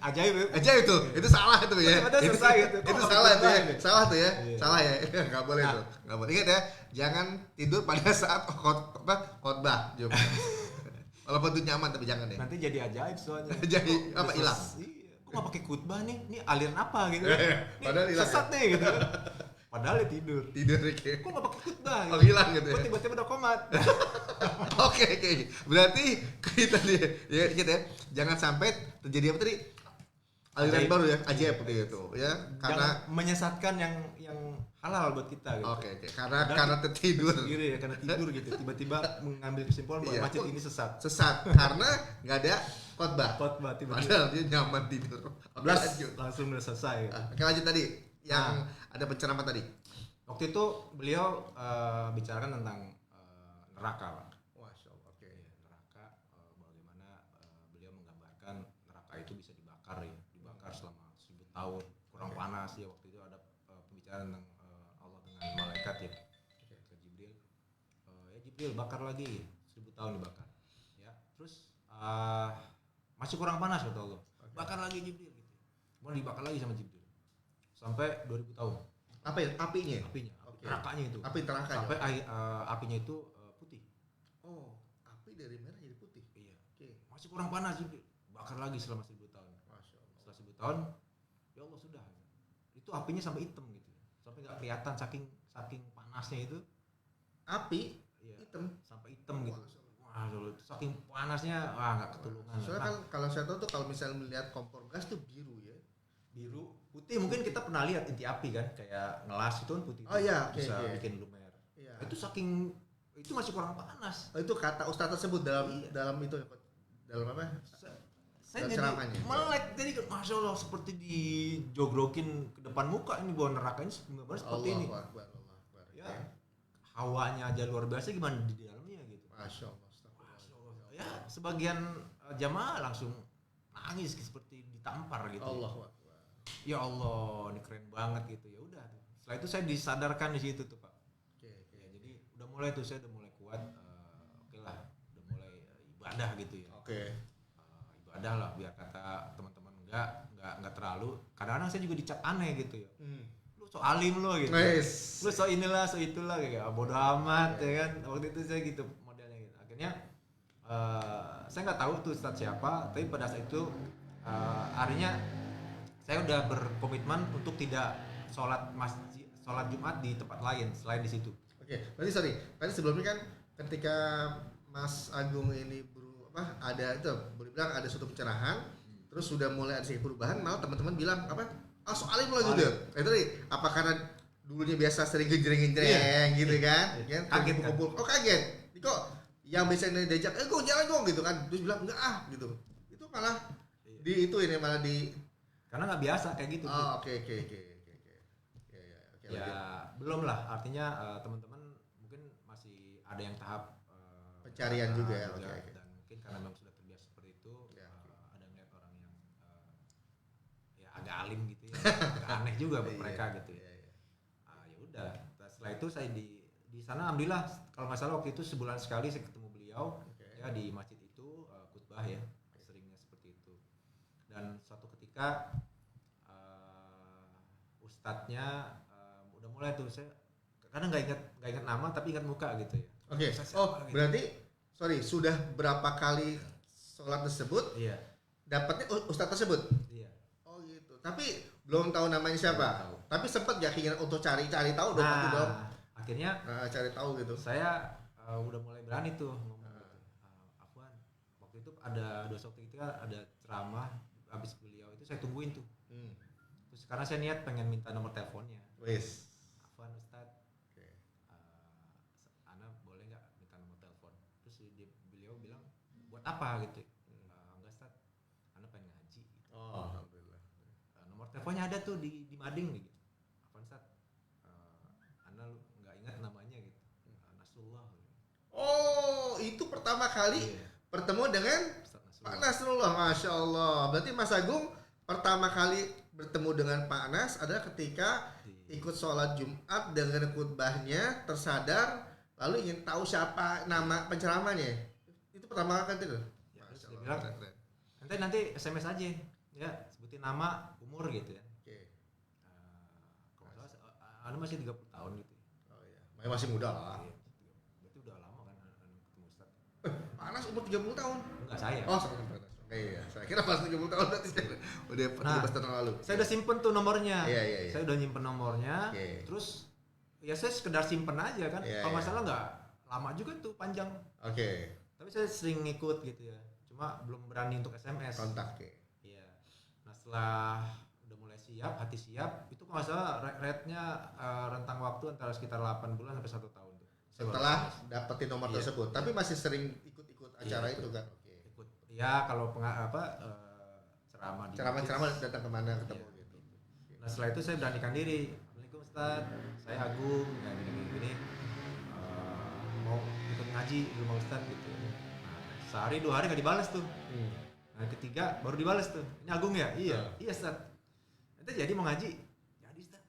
Ajaib. Aja itu salah itu ya. Itu selesai gitu. Itu salah tuh ya. Salah tuh ya. Iya. Salah ya. Enggak boleh tuh. Enggak boleh. Ingat ya, jangan tidur pada saat khotbah Jumat. Walaupun itu nyaman tapi jangan ya. Nanti jadi ajaib soalnya. Jadi apa hilang? Iya. Kok nggak pakai khutbah nih? Ini aliran apa gitu? Padahal hilang. Sesat nih gitu. Padahal dia tidur. Tidur kayak. Kok nggak pakai khutbah? Oh hilang gitu ya. Kok tiba-tiba udah komat? Oke. Berarti kita ya jangan sampai terjadi apa tadi? Aliran Ajaib. baru ya, ajaib gitu ya. Karena Jangan menyesatkan yang halal buat kita gitu. Oke. Karena tertidur. Gitu ya, karena tidur gitu. Tiba-tiba mengambil kesimpulan bahwa Iya. masjid ini sesat. Sesat karena nggak ada khotbah. Khotbah tiba-tiba. Padahal dia nyaman tidur. Oke, lanjut. Langsung udah selesai. Gitu. Oke, lanjut tadi yang ada penceramah tadi. Waktu itu beliau bicarakan tentang neraka, Pak. Masya Allah. Oke. Ya, neraka, bagaimana beliau menggambarkan neraka itu bisa dibakar ya, dibakar selama 1000 tahun, kurang panas ya. Waktu itu ada pembicaraan tentang Allah dengan malaikat ya, ke Jibril. Ya Jibril bakar lagi, 1000 tahun dibakar. Ya, terus masih kurang panas kata Allah. Bakar lagi Jibril gitu. Kemudian dibakar lagi sama Jibril sampai 2000 tahun. Apa ya? Apinya? Apinya, Oke. nerakanya itu. Api nerakanya. Sampai apinya itu putih. Oh, api dari merah jadi putih. Iya. Oke. Masih kurang panas Jibril. Bakar lagi selama 1000 tahun. Masya Allah. Setelah 1000 tahun, ya Allah sudah. Itu apinya sampai hitam gitu. Sampai nggak kelihatan saking panasnya itu. Api Iya. hitam. Sampai hitam gitu. Masya Allah. Wah, itu saking panasnya, nggak ketulungan. Soalnya Nah, kan kalau saya tahu tuh kalau misalnya melihat kompor gas tuh biru ya. biru, putih mungkin kita pernah lihat inti api kan, kayak ngelas itu kan putih. Oh iya, oke, bisa oke. bikin lumer. Iya. Itu itu masih kurang panas. Oh, itu kata ustaz tersebut dalam Iya. dalam itu dalam apa? Saya Dan jadi ceramahnya. melek jadi masya Allah seperti dijogrokin ke depan muka ini bahwa neraka ini sebenarnya seperti ini. Allahu Akbar, Allahu Akbar. Ya, Oke. hawanya aja luar biasa, gimana di dalamnya gitu. Masya Allah. Astagfirullah. Masya Allah. Ya sebagian jamaah langsung nangis seperti ditampar gitu. Allahu Akbar. Ya Allah, ini keren banget gitu. Ya udah. Setelah itu saya disadarkan di situ tuh Pak. Oke. Ya, jadi udah mulai tuh saya udah mulai kuat. Oke lah, udah mulai ibadah gitu ya. Oke. Ibadah lah biar kata teman-teman nggak terlalu. Kadang-kadang saya juga dicap aneh gitu ya. Lu so alim lo gitu. Nice. Lu so inilah so itulah kayak bodo amat ya kan. Waktu itu saya gitu modelnya gitu. Akhirnya saya nggak tahu tuh Ustadz siapa, tapi pada saat itu harinya saya udah berkomitmen untuk tidak sholat Jumat di tempat lain selain di situ. Oke, berarti sorry. Tadi sebelumnya kan ketika Mas Agung ini ada itu boleh bilang ada suatu pencerahan, terus sudah mulai ada sedikit perubahan, malah teman-teman bilang apa? Ah soalnya mulai gitu. Itu tadi apa karena dulunya biasa sering genjreng-genjreng gitu kan? Kan Kaget kan? kumpul. Oh kaget. Kok yang biasanya diajak, Gong jangan Gong gitu kan. Terus bilang enggak gitu. Itu malah di itu ini malah di Karena nggak biasa kayak gitu. oh, oke. Ya, Ya lanjut. belum lah, artinya teman-teman mungkin masih ada yang tahap Pencarian juga ya, oke. dan mungkin karena memang sudah terbiasa seperti itu, Ya, oke. ada ngeliat orang yang ya agak alim gitu ya, agak aneh juga buat mereka gitu ya. Iya. Ya udah, nah, setelah itu saya di sana alhamdulillah kalau nggak salah waktu itu sebulan sekali saya ketemu beliau ya di masjid itu khutbah ya, seringnya seperti itu. Dan suatu ketika ustadznya udah mulai tuh saya kadang nggak ingat nama tapi ingat muka gitu ya. Oke. Ustadz siapa Oh, gitu. berarti sorry, sudah berapa kali sholat tersebut Iya, dapatnya ustadz tersebut? iya. Oh gitu. Tapi belum tahu namanya siapa. Belum tahu. Tapi sempat gak keinginan untuk cari tahu dong pasti dong. Akhirnya Cari tahu gitu. saya udah mulai berani tuh ngomong gitu. Afwan, waktu itu ada dosa waktu itu ada ceramah habis beliau itu saya tungguin tuh. Terus karena saya niat pengen minta nomor teleponnya. Wis. Afwan Ustadz, Oke. Ana boleh nggak minta nomor telepon? Terus beliau bilang buat apa gitu? Enggak Ustadz, Ana pengen ngaji. Gitu. Oh, alhamdulillah. Nomor teleponnya ada tuh di mading gitu. Afwan Ustadz, Ana nggak ingat namanya gitu. Nasrullah. Oh, itu pertama kali Iya, bertemu dengan Ustadz Pak Nasrullah. Nasrullah, Masya Allah. Berarti Mas Agung pertama kali bertemu dengan Pak Nas adalah ketika ikut sholat Jumat dengan khutbahnya, tersadar, lalu ingin tahu siapa nama penceramahnya. Itu pertama kali itu. Ya, terus dia bilang, nanti SMS aja, ya sebutin nama, umur gitu ya. Oke. Kalau nggak salah, anu masih 30 tahun gitu. Oh iya, masih muda lah. Iya, berarti udah lama kan ketemu Ustaz. Panas umur 30 tahun. Enggak saya. Oh, sama panas. Iya, saya kira pas 30 tahun berarti udah 13 tahun lalu. Saya udah simpen tuh nomornya. Iya. Saya udah nyimpen nomornya. Oke. Terus ya saya sekedar simpen aja kan. Iya, Kalau iya. masalah nggak lama juga tuh panjang. Oke. Tapi saya sering ngikut gitu ya. Cuma belum berani untuk SMS. Kontak ya. Iya. Nah setelah udah mulai siap, hati siap, itu kalau nggak salah rate-nya rentang waktu antara sekitar 8 bulan sampai 1 tahun tuh. Saya Setelah baru dapetin nomor Iya. tersebut, tapi masih sering ikut acara Iya, itu kan. Oke. ikut. Ya kalau ceramah di Ceramah masjid. datang kemana ketemu Iya. gitu. Nah setelah itu saya beranikan diri. Assalamualaikum Ustaz, saya Agung, ya gini. Mau ikut ngaji di rumah Ustaz gitu. Nah, sehari 2 hari nggak dibalas tuh. Nah ketiga baru dibalas tuh. Ini Agung ya? Iya. Iya Ustaz. Nanti jadi mau ngaji? Jadi Ustaz.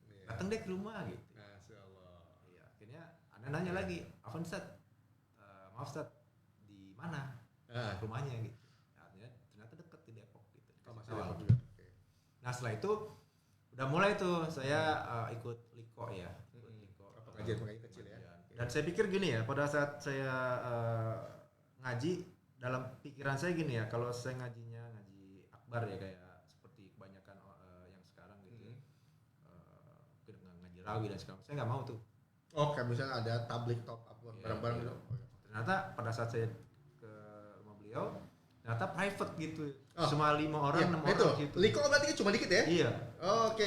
Iya. Datang deh ke rumah gitu. Masyaallah. Iya. Akhirnya Anda nanya lagi, Afan Ustaz, maaf Ustaz, di mana rumahnya gitu. Artinya ternyata deket di Depok gitu. Oh, masih Awal. Depok juga. Oke. Nah setelah itu udah mulai tuh saya ikut liko ya. Ikut liko. Pengajian kecil ya. Dan saya pikir gini ya, pada saat saya ngaji, dalam pikiran saya gini ya, kalau saya ngajinya ngaji akbar ya kayak seperti kebanyakan yang sekarang gitu ya, mungkin ngaji rawi dan sekarang saya nggak mau tuh. Oh, kayak misalnya ada tablik top up Iya, bareng-bareng iya. gitu. Ternyata pada saat saya ke rumah beliau, ternyata private gitu, Oh, cuma 5 orang, Iya, 6 itu. orang gitu. Liko berarti cuma dikit ya? Iya. Oke.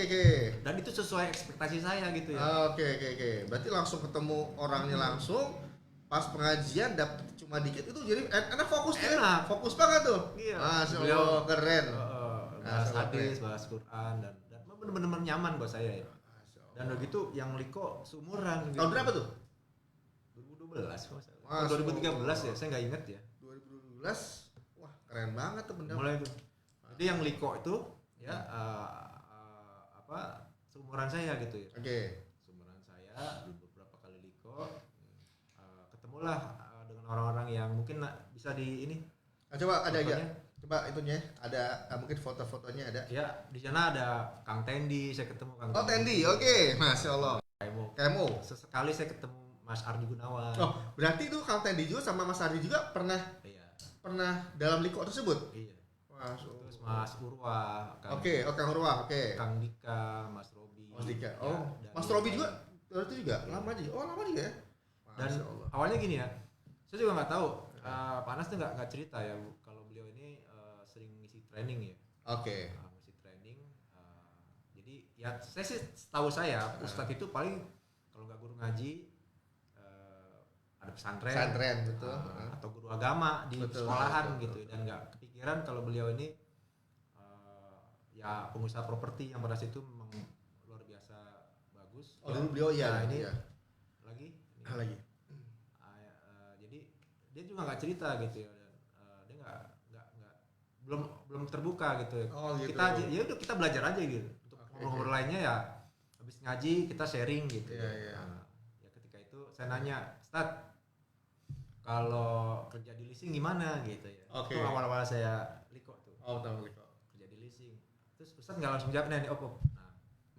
Dan itu sesuai ekspektasi saya gitu ya. Oke. Berarti langsung ketemu orangnya langsung. Pas pengajian dapet cuma dikit itu jadi enak fokus tuh. Enak. Fokus banget tuh. Iya. Masya Beliau- Allah, keren. Bahas sangat hadis, bahas Quran dan bener-bener nyaman buat saya ya. Masya Allah. Dan udah gitu yang liko seumuran gitu. Tahun berapa tuh? 2012 kalau nggak salah. Masya 2013 ya, Allah. saya nggak inget ya. 2012. Wah, keren banget tuh benda. Mulai tuh. Jadi yang liko itu ya seumuran saya gitu ya. Oke. Seumuran saya beberapa kali liko, ketemulah dengan orang-orang yang mungkin bisa di ini. Nah, coba ada aja. fotonya. Coba itunya ada mungkin foto-fotonya ada. Ya di sana ada Kang Tendi, saya ketemu Kang Oh, Tendi. Oke. Masya Allah. Kemo. Kemo. Sesekali saya ketemu Mas Ardi Gunawan. Oh, berarti itu Kang Tendi juga sama Mas Ardi juga pernah Iya. dalam liko tersebut. Iya. Masya Allah. Terus Mas Urwa, Oke, Kang Urwah, oke. Kang Dika, Mas Robi. Mas Dika. Ya, Oh, dan- Mas Robi juga berarti juga lama aja. Oh, lama juga ya. Dan Masya Allah. awalnya gini ya, saya juga nggak tahu. Pak Anas tuh nggak cerita ya kalau beliau ini sering ngisi training ya. Oke. Ngisi training. Jadi ya saya sih setahu saya Ustadz itu paling kalau nggak guru ngaji ada pesantren, Betul. atau guru agama di Betul, sekolahan betul, gitu betul. dan nggak kepikiran kalau beliau ini ya pengusaha properti yang pada saat itu memang luar biasa bagus. Oh, dulu beliau iya. Nah, ini iya. lagi ini. Lagi. Jadi dia juga nggak cerita gitu ya dan dia nggak belum terbuka gitu ya. Oh, gitu. Kita belajar aja gitu untuk Oke, ngobrol-ngobrol lainnya ya habis ngaji kita sharing gitu. Iya, iya. Ya ketika itu saya nanya, Ustaz, kalau kerja di leasing gimana gitu ya. Oke. Itu awal-awal saya liko tuh Oh, tahu liko. kerja di leasing. Terus Ustaz nggak langsung jawab nih Oppo. Nah,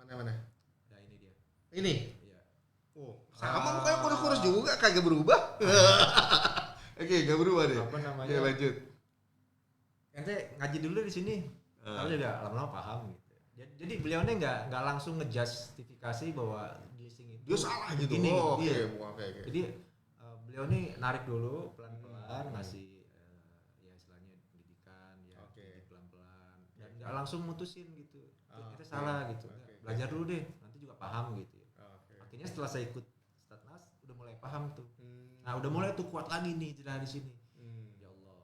Mana? ya ini dia. Ini. Iya. Oh, sama mukanya kurus-kurus juga kagak berubah. Oke, enggak berubah deh. Apa namanya? Ya, lanjut. Ente ngaji dulu di sini. Lalu juga lama-lama paham gitu. Jadi beliau ini nggak langsung ngejustifikasi bahwa leasing itu Dia salah gitu. begini, Oh, oke, iya. oke. Jadi beliau ini narik dulu pelan-pelan ngasih ya istilahnya pendidikan ya Oke. didik pelan-pelan dan nggak langsung mutusin gitu. Oh, Kita oke. salah gitu. Oke. Belajar dulu deh, nanti juga paham gitu ya. Oke. Akhirnya setelah saya ikut Statnas udah mulai paham tuh. Hmm. Nah, udah mulai tuh kuat lagi nih hijrah di sini. Ya Allah.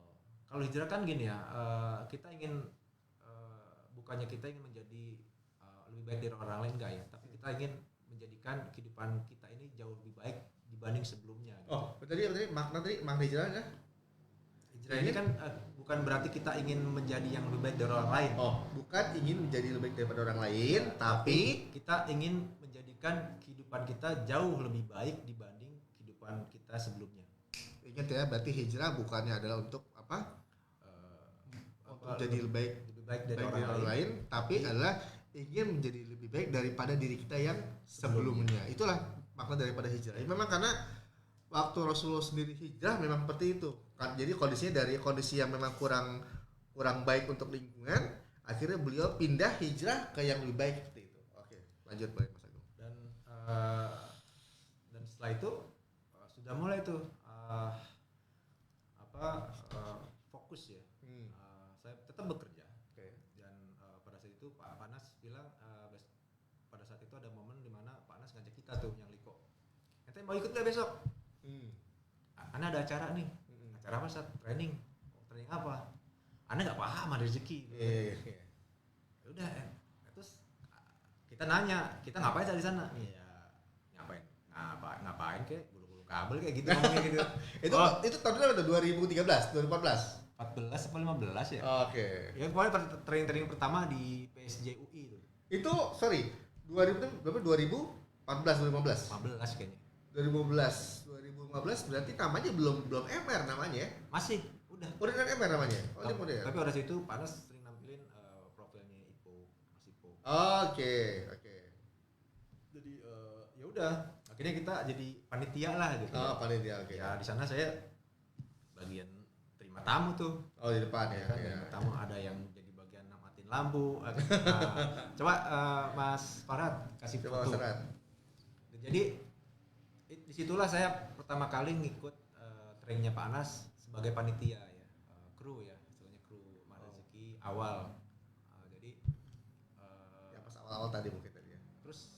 Kalau hijrah kan gini ya, kita ingin bukannya kita ingin menjadi lebih baik dari orang lain enggak ya, tapi kita ingin menjadikan kehidupan kita ini jauh lebih baik dibanding sebelumnya. Gitu. Oh, tadi makna hijrah ya? Hijrah ini kan bukan berarti kita ingin menjadi yang lebih baik dari orang lain. Oh, bukan ingin menjadi lebih baik daripada orang lain, tapi kita ingin menjadikan kehidupan kita jauh lebih baik dibanding kehidupan kita sebelumnya. ingat ya, berarti hijrah bukannya adalah untuk apa? Untuk jadi lebih baik dari orang lain, tapi adalah ingin menjadi lebih baik daripada diri kita yang sebelumnya. Itulah makna daripada hijrah. Ya, memang karena waktu Rasulullah sendiri hijrah memang seperti itu. Kan jadi kondisinya dari kondisi yang memang kurang baik untuk lingkungan, akhirnya beliau pindah hijrah ke yang lebih baik seperti itu. Oke, lanjut boleh Mas Agung. Dan setelah itu sudah mulai tuh fokus ya. Saya tetap bekerja. Dan pada saat itu Pak Anas bilang pada saat itu ada momen di mana Pak Anas ngajak kita tuh yang Liko. Ente mau ikut nggak besok? Ana ada acara nih. Acara apa saat training? Training apa? Ana nggak paham ada rezeki. Iya. Ya udah, terus kita nanya, kita ngapain di sana? Ya ngapain kayak gulung-gulung kabel kayak gitu ngomongnya gitu. Itu tahun berapa tuh? 2013, 2014. 14 atau 15 ya? Oke. Ya pokoknya training pertama di PSG UI itu. Itu 2014 2015. 15 kayaknya. 2015 berarti namanya belum MR namanya ya? Masih, udah. Udah kan MR namanya? Oh, dia udah ya? Tapi pada saat itu Panas sering nampilin profilnya Mas Ipo. Oke. Jadi ya udah, akhirnya kita jadi panitia lah gitu. Oh, panitia, oke. Ya di sana saya bagian terima tamu tuh. Oh, di depan ya. Kan, Ya. terima tamu ada yang jadi bagian matiin lampu. Coba Mas Farad kasih Coba foto. Mas. Jadi disitulah saya pertama kali ngikut trainingnya Pak Anas sebagai panitia ya, kru ya, istilahnya kru Marezeki awal. Jadi Ya pas awal-awal tadi mungkin tadi ya. terus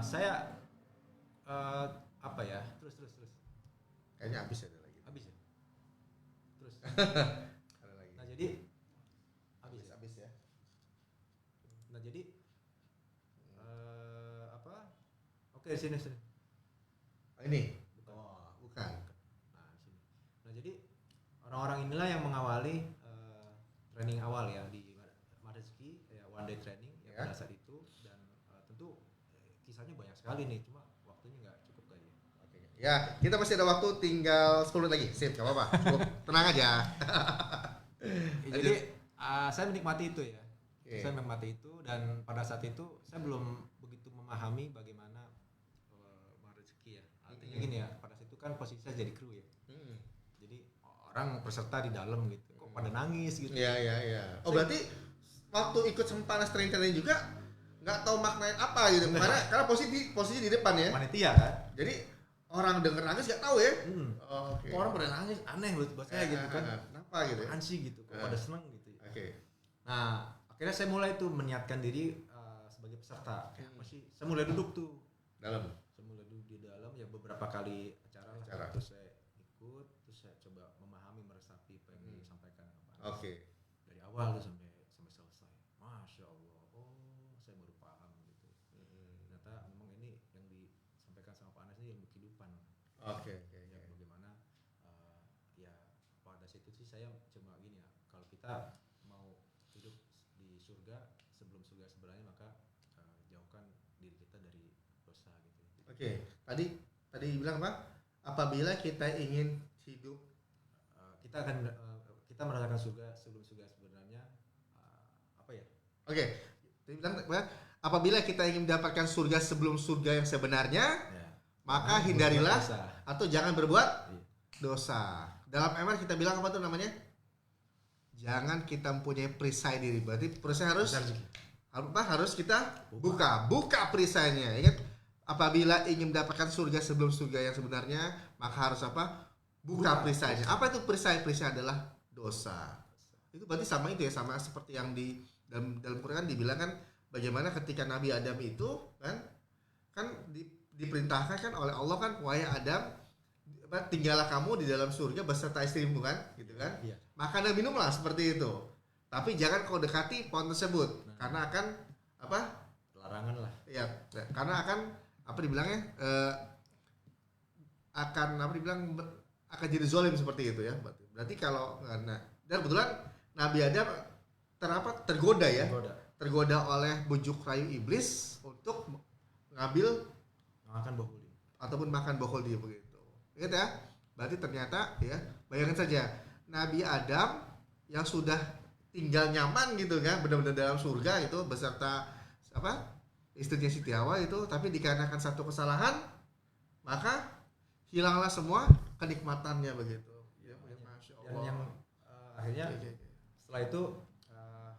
saya apa ya, terus Kayaknya habis ada lagi. habis ya, terus Ada lagi. nah jadi habis ya. Habis ya. Nah jadi oke sini. Oh, ini. Oh, bukan. Nah di sini. Nah jadi orang-orang inilah yang mengawali training awal ya di Marezeki ya, one day training ya, pada saat itu, dan tentu kisahnya banyak sekali nih, cuma waktunya nggak cukup kayaknya. Oke. Ya, kita masih ada waktu, tinggal 10 menit lagi. Sip, enggak apa-apa. Cukup tenang aja. Ya, jadi saya menikmati itu ya. Oke. Saya menikmati itu, dan pada saat itu saya belum begitu memahami bagaimana Marezeki ya. Artinya gini ya, pada saat itu kan posisi saya jadi kru ya. Jadi orang peserta di dalam gitu, kok pada nangis gitu. Iya. Oh, berarti waktu ikut Sempanas training juga nggak tahu maknanya apa gitu. Karena posisi di depan ya. Panitia kan. Jadi orang denger nangis nggak tahu ya. Oh, Oke. orang pada nangis, aneh buat saya gitu kan. Kenapa gitu ya? Apaan sih gitu, kok pada seneng gitu. Oke. Nah, akhirnya saya mulai tuh meniatkan diri sebagai peserta. Kayak apa sih? Saya mulai duduk tuh. Dalam. Saya mulai duduk di dalam ya, beberapa kali acara. Terus saya ikut, terus saya coba memahami, meresapi apa yang disampaikan apa. Oke. Dari awal tuh sampai selesai. Masya Allah, saya baru paham gitu. Ternyata memang ini yang disampaikan sama Pak Anas ini ilmu kehidupan. Oke. Ya, bagaimana ya pada situ sih saya cuma gini ya, kalau kita mau hidup di surga, sebelum surga sebenarnya, maka jauhkan diri kita dari dosa gitu. Oke. Tadi bilang apa? Apabila kita ingin hidup, kita akan kita merasakan surga sebelum surga sebenarnya, apa ya? oke. Tadi bilang apa? Apabila kita ingin mendapatkan surga sebelum surga yang sebenarnya, Ya. maka Jangan hindarilah berbuat dosa. atau jangan berbuat Iya. dosa. Dalam MR kita bilang apa tuh namanya? Jangan kita mempunyai perisai diri. Berarti perisai harus kita buka perisainya. Ingat, apabila ingin mendapatkan surga sebelum surga yang sebenarnya, maka harus apa? Buka perisainya. Apa itu perisai? Perisai adalah dosa. Itu berarti sama itu ya, sama seperti yang di dalam Quran dibilang kan, bagaimana ketika Nabi Adam itu kan diperintahkan kan oleh Allah kan, wahai Adam, tinggallah kamu di dalam surga beserta istrimu kan, gitu kan? Iya. Makan dan minumlah seperti itu. Tapi jangan kau dekati pohon tersebut, karena akan apa? Larangan lah. Ya, karena akan apa dibilangnya? Akan jadi zolim seperti itu ya. Berarti kalau Dan kebetulan Nabi Adam tergoda ya. Goda. Tergoda oleh bujuk rayu iblis untuk ngambil Makan bohuli. ataupun makan boholi begitu. Ingat ya? Berarti ternyata ya, bayangkan saja Nabi Adam yang sudah tinggal nyaman gitu kan, benar-benar dalam surga itu beserta istrinya Siti Hawa itu, tapi dikarenakan satu kesalahan maka hilanglah semua kenikmatannya begitu. Ya, Masya Dan Allah. yang akhirnya Oke. setelah itu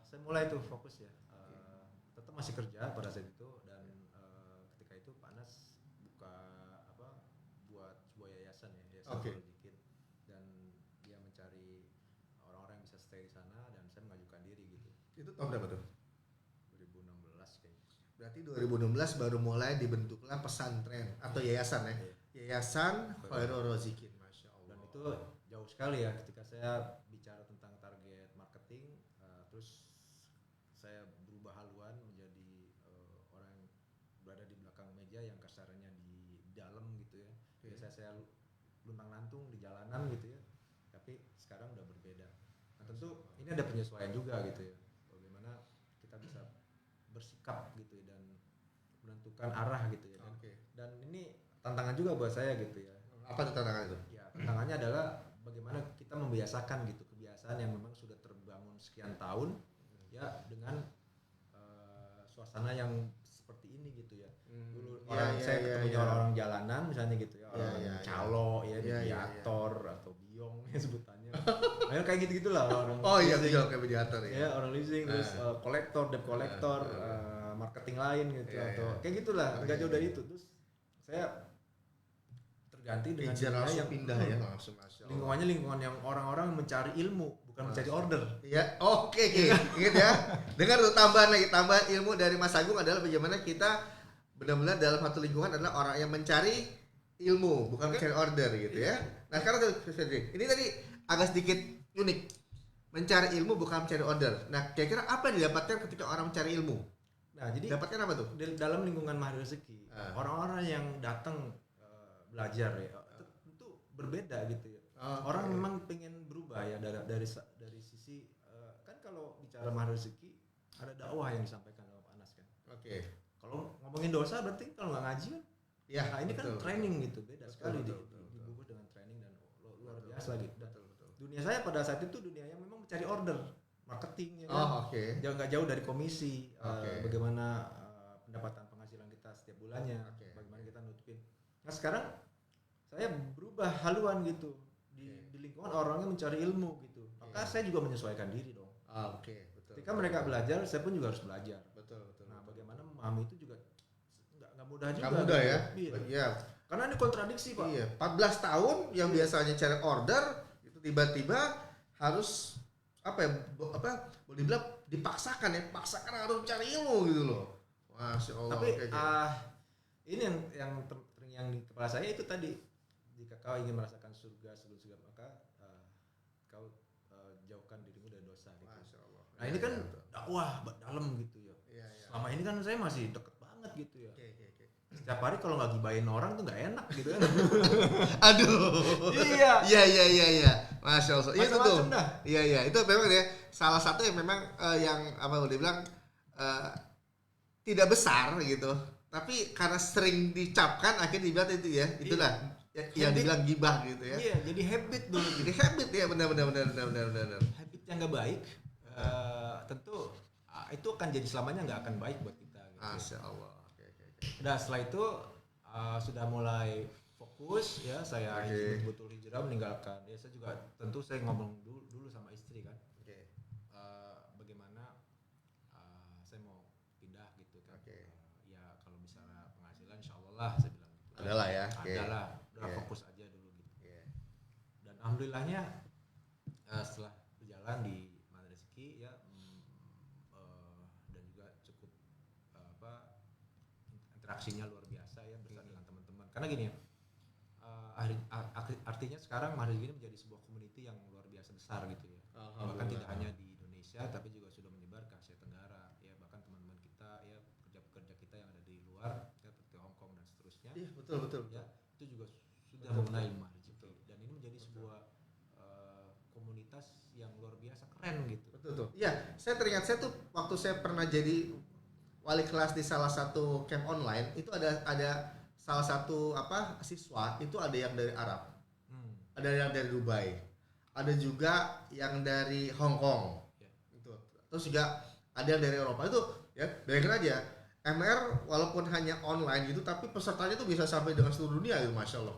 saya mulai tuh fokus ya. Tetap masih kerja pada saat itu, dan ketika itu Pak Anas buat sebuah yayasan ya, yayasan Oke. Rozikin, dan dia mencari orang-orang yang bisa stay di sana, dan saya mengajukan diri gitu. Itu tahun berapa tuh? 2016 kayaknya. Berarti 2016 baru mulai dibentuklah pesantren atau yayasan ya. Iya. Yayasan Khairul Rozikin. Masya Allah. Dan itu jauh sekali ya ketika saya bicara tentang target marketing, terus saya berubah haluan menjadi orang yang berada di belakang meja yang kasarnya di dalam gitu ya. Biasa saya luntang lantung di jalanan gitu ya, tapi sekarang udah berbeda. Nah tentu ini ada penyesuaian juga gitu ya, bagaimana kita bisa bersikap gitu ya, dan menentukan arah gitu ya. Oke. Dan ini tantangan juga buat saya gitu ya. Apa tuh tantangan itu? Ya, tantangannya adalah bagaimana kita membiasakan gitu kebiasaan yang memang sudah terbangun sekian tahun ya, dengan suasana yang seperti ini gitu ya. Dulu saya ketemunya orang-orang jalanan misalnya gitu ya, orang calo ya, mediator atau biong ya sebutannya. Nah, kayak gitu-gitulah orang. Oh iya, leasing. bilang kayak mediator ya. Ya, orang leasing, terus kolektor, debt collector, marketing lain gitu, atau kayak gitulah, nggak jauh dari itu. Terus saya terganti dengan Hijrah dunia yang pindah ya langsung, Masya Allah. lingkungannya lingkungan yang orang-orang mencari ilmu, bukan mencari order. Iya, oke. Ingat ya. Dengar tuh tambahan ilmu dari Mas Agung adalah bagaimana kita benar-benar dalam satu lingkungan adalah orang yang mencari ilmu, bukan mencari order gitu ya. Nah, sekarang tuh Fedri, ini tadi agak sedikit unik. Mencari ilmu bukan mencari order. Nah, kira-kira apa yang didapatkan ketika orang mencari ilmu? Nah, jadi Dapatkan apa tuh? dalam lingkungan Mahir Rezeki, orang-orang yang datang belajar ya, tentu berbeda gitu ya. Orang memang pengen berubah ya dari sisi kan kalau bicara Mahir Rezeki ada dakwah yang disampaikan oleh Pak Anas kan. Oke. Kalau ngomongin dosa berarti kalau nggak ngaji kan. Ya, Nah, ini kan betul, training gitu, beda sekali betul. dibungkus dengan training dan luar biasa gitu. Dan dunia saya pada saat itu dunia yang memang mencari order, marketing ya kan. oke. Nggak jauh dari komisi, Oke. bagaimana pendapatan penghasilan kita setiap bulannya, Oke. bagaimana kita nutupin. Nah sekarang saya berubah haluan gitu di lingkungan orangnya mencari ilmu gitu, maka saya juga menyesuaikan diri dong. Oke, betul. Ketika mereka belajar, saya pun juga harus belajar. Betul. Nah bagaimana memahami itu juga nggak mudah juga. Nggak mudah ya? Iya. Iya. Karena ini kontradiksi Pak. Iya, 14 tahun yang biasanya cari order itu tiba-tiba harus boleh dibilang dipaksakan harus mencari ilmu gitu loh. Masya Allah. Tapi oke. ini yang di kepala saya itu tadi, jika kau ingin merasakan surga sebelum surga maka kau jauhkan dirimu dari dosa gitu. Masya Allah. Nah ini kan betul. dakwah dalam gitu ya. Iya. Selama ini kan saya masih deket banget gitu ya. Oke. Setiap hari kalau nggak gibahin orang tuh nggak enak gitu kan. Aduh. Iya. Iya. Masya Allah. Itu tuh. Macam-macam dah. Iya. Itu memang ya salah satu yang memang yang boleh dibilang tidak besar gitu. Tapi karena sering dicapkan akhirnya dibilang itu ya. Itulah yang dibilang gibah gitu ya. Iya, jadi habit dulu. Jadi habit ya, benar. Habit yang nggak baik, tentu itu akan jadi selamanya nggak akan baik buat kita. Gitu. Masya Allah. Oke. Nah setelah itu sudah mulai fokus ya, saya Oke. betul hijrah meninggalkan. Ya saya juga tentu saya ngomong dulu sama istri kan. Oke. Bagaimana saya mau pindah gitu kan. Oke. Ya kalau misalnya penghasilan insya Allah lah saya bilang gitu. Adalah ya. Oke. Adalah, udah Oke. fokus aja dulu gitu. Oke. Dan alhamdulillahnya setelah berjalan di Mahir Rezeki ya, dan juga cukup interaksinya luar biasa ya bersama dengan teman-teman. Karena gini ya, artinya sekarang Mahir Rezeki ini menjadi sebuah community yang luar biasa besar gitu ya. Bahkan tidak hanya di Indonesia tapi juga sudah menyebar ke Asia Tenggara ya, bahkan teman-teman kita ya, pekerja-pekerja kita yang ada di luar ya, seperti Hong Kong dan seterusnya. Iya, betul. Ya, itu juga sudah mengenai Mahir Rezeki. Dan ini menjadi sebuah komunitas yang luar biasa keren gitu. Betul tuh. Iya, saya teringat saya tuh waktu saya pernah jadi wali kelas di salah satu camp online itu ada salah satu siswa itu ada yang dari Arab, ada yang dari Dubai, ada juga yang dari Hong Kong, itu. Terus juga ada yang dari Eropa itu ya. Bayangin aja, MR walaupun hanya online gitu, tapi pesertanya tuh bisa sampai dengan seluruh dunia gitu, masya Allah.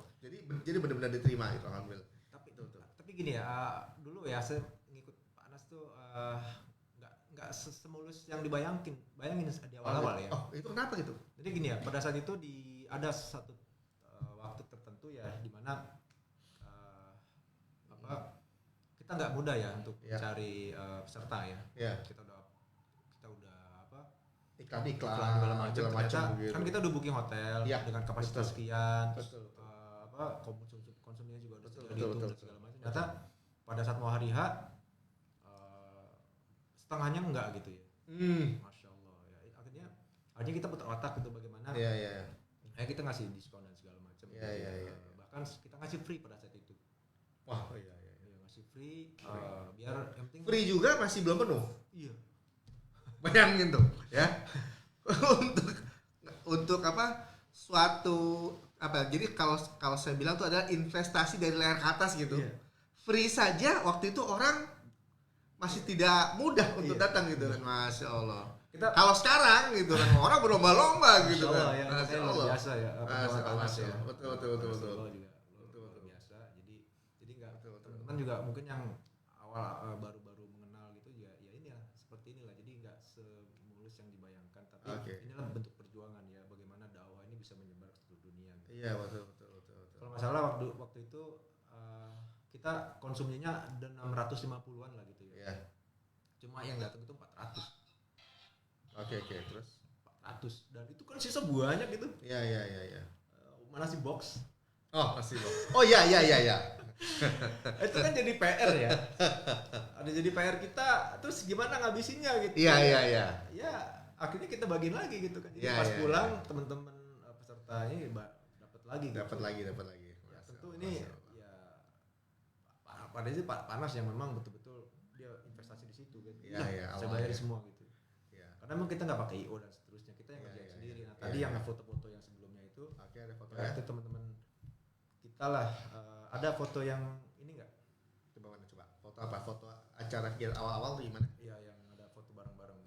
Jadi benar-benar diterima gitu, alhamdulillah. Tapi gini ya, dulu ya saya ngikut Pak Anas tuh nggak semulus yang bayangin di awal-awal ya. Oh, itu kenapa gitu? Jadi gini ya, pada saat itu ada satu waktu tertentu ya di mana kita nggak mudah ya untuk mencari peserta ya. Kita udah iklan segala macam. Ternyata gitu. kan kita udah booking hotel dengan kapasitas sekian, betul. konsumsinya juga udah dihitung dan segala macam. Ternyata pada saat mau hari H setengahnya enggak gitu ya. Masya Allah ya. Akhirnya kita putar otak gitu bagaimana. Kita ngasih diskon dan segala macam. Bahkan kita ngasih free pada saat itu. Wah, ngasih free. Biar yang penting free juga masih belum penuh. Iya. Bayangin tuh ya. untuk suatu jadi kalau saya bilang tuh adalah investasi dari layar ke atas gitu. Free saja waktu itu orang masih tidak mudah untuk datang gitu kan. Masya Allah. Kalau sekarang gitu kan orang berlomba-lomba gitu kan. Masya Allah. Biasa ya. Masya Allah. Betul. Luar biasa. Jadi nggak teman-teman juga mungkin yang awal baru mengenal gitu ya inilah seperti inilah. Jadi nggak semulus yang dibayangkan. Tapi inilah bentuk perjuangan ya. Bagaimana dakwah ini bisa menyebar ke seluruh dunia. Gitu. Iya betul. Kalau masalah waktu itu kita konsumsinya ada 650-an lah gitu ya. Cuma yang datang itu 400. Oke, terus 400 dan itu kan sisa banyak gitu. Iya. Mana sih box? Oh, masih box. Oh iya. Itu kan jadi PR ya. Ada jadi PR kita, terus gimana ngabisinnya gitu. Iya. Ya, akhirnya kita bagiin lagi gitu kan. Jadi pas pulang teman-teman pesertanya dapat lagi. Dapat lagi. Ya, tentu ini ya pada sih Panas yang memang betul-betul dia investasi di situ gitu. Iya. Saya bayar semua gitu. Karena memang kita nggak pakai IO dan seterusnya, kita yang kerjain sendiri. Nah, tadi yang foto-foto yang sebelumnya itu, ada foto itu teman-teman kita lah. Ada foto yang ini nggak? Coba. Foto apa? Foto acara awal-awal tuh gimana? Iya, yang ada foto bareng-bareng.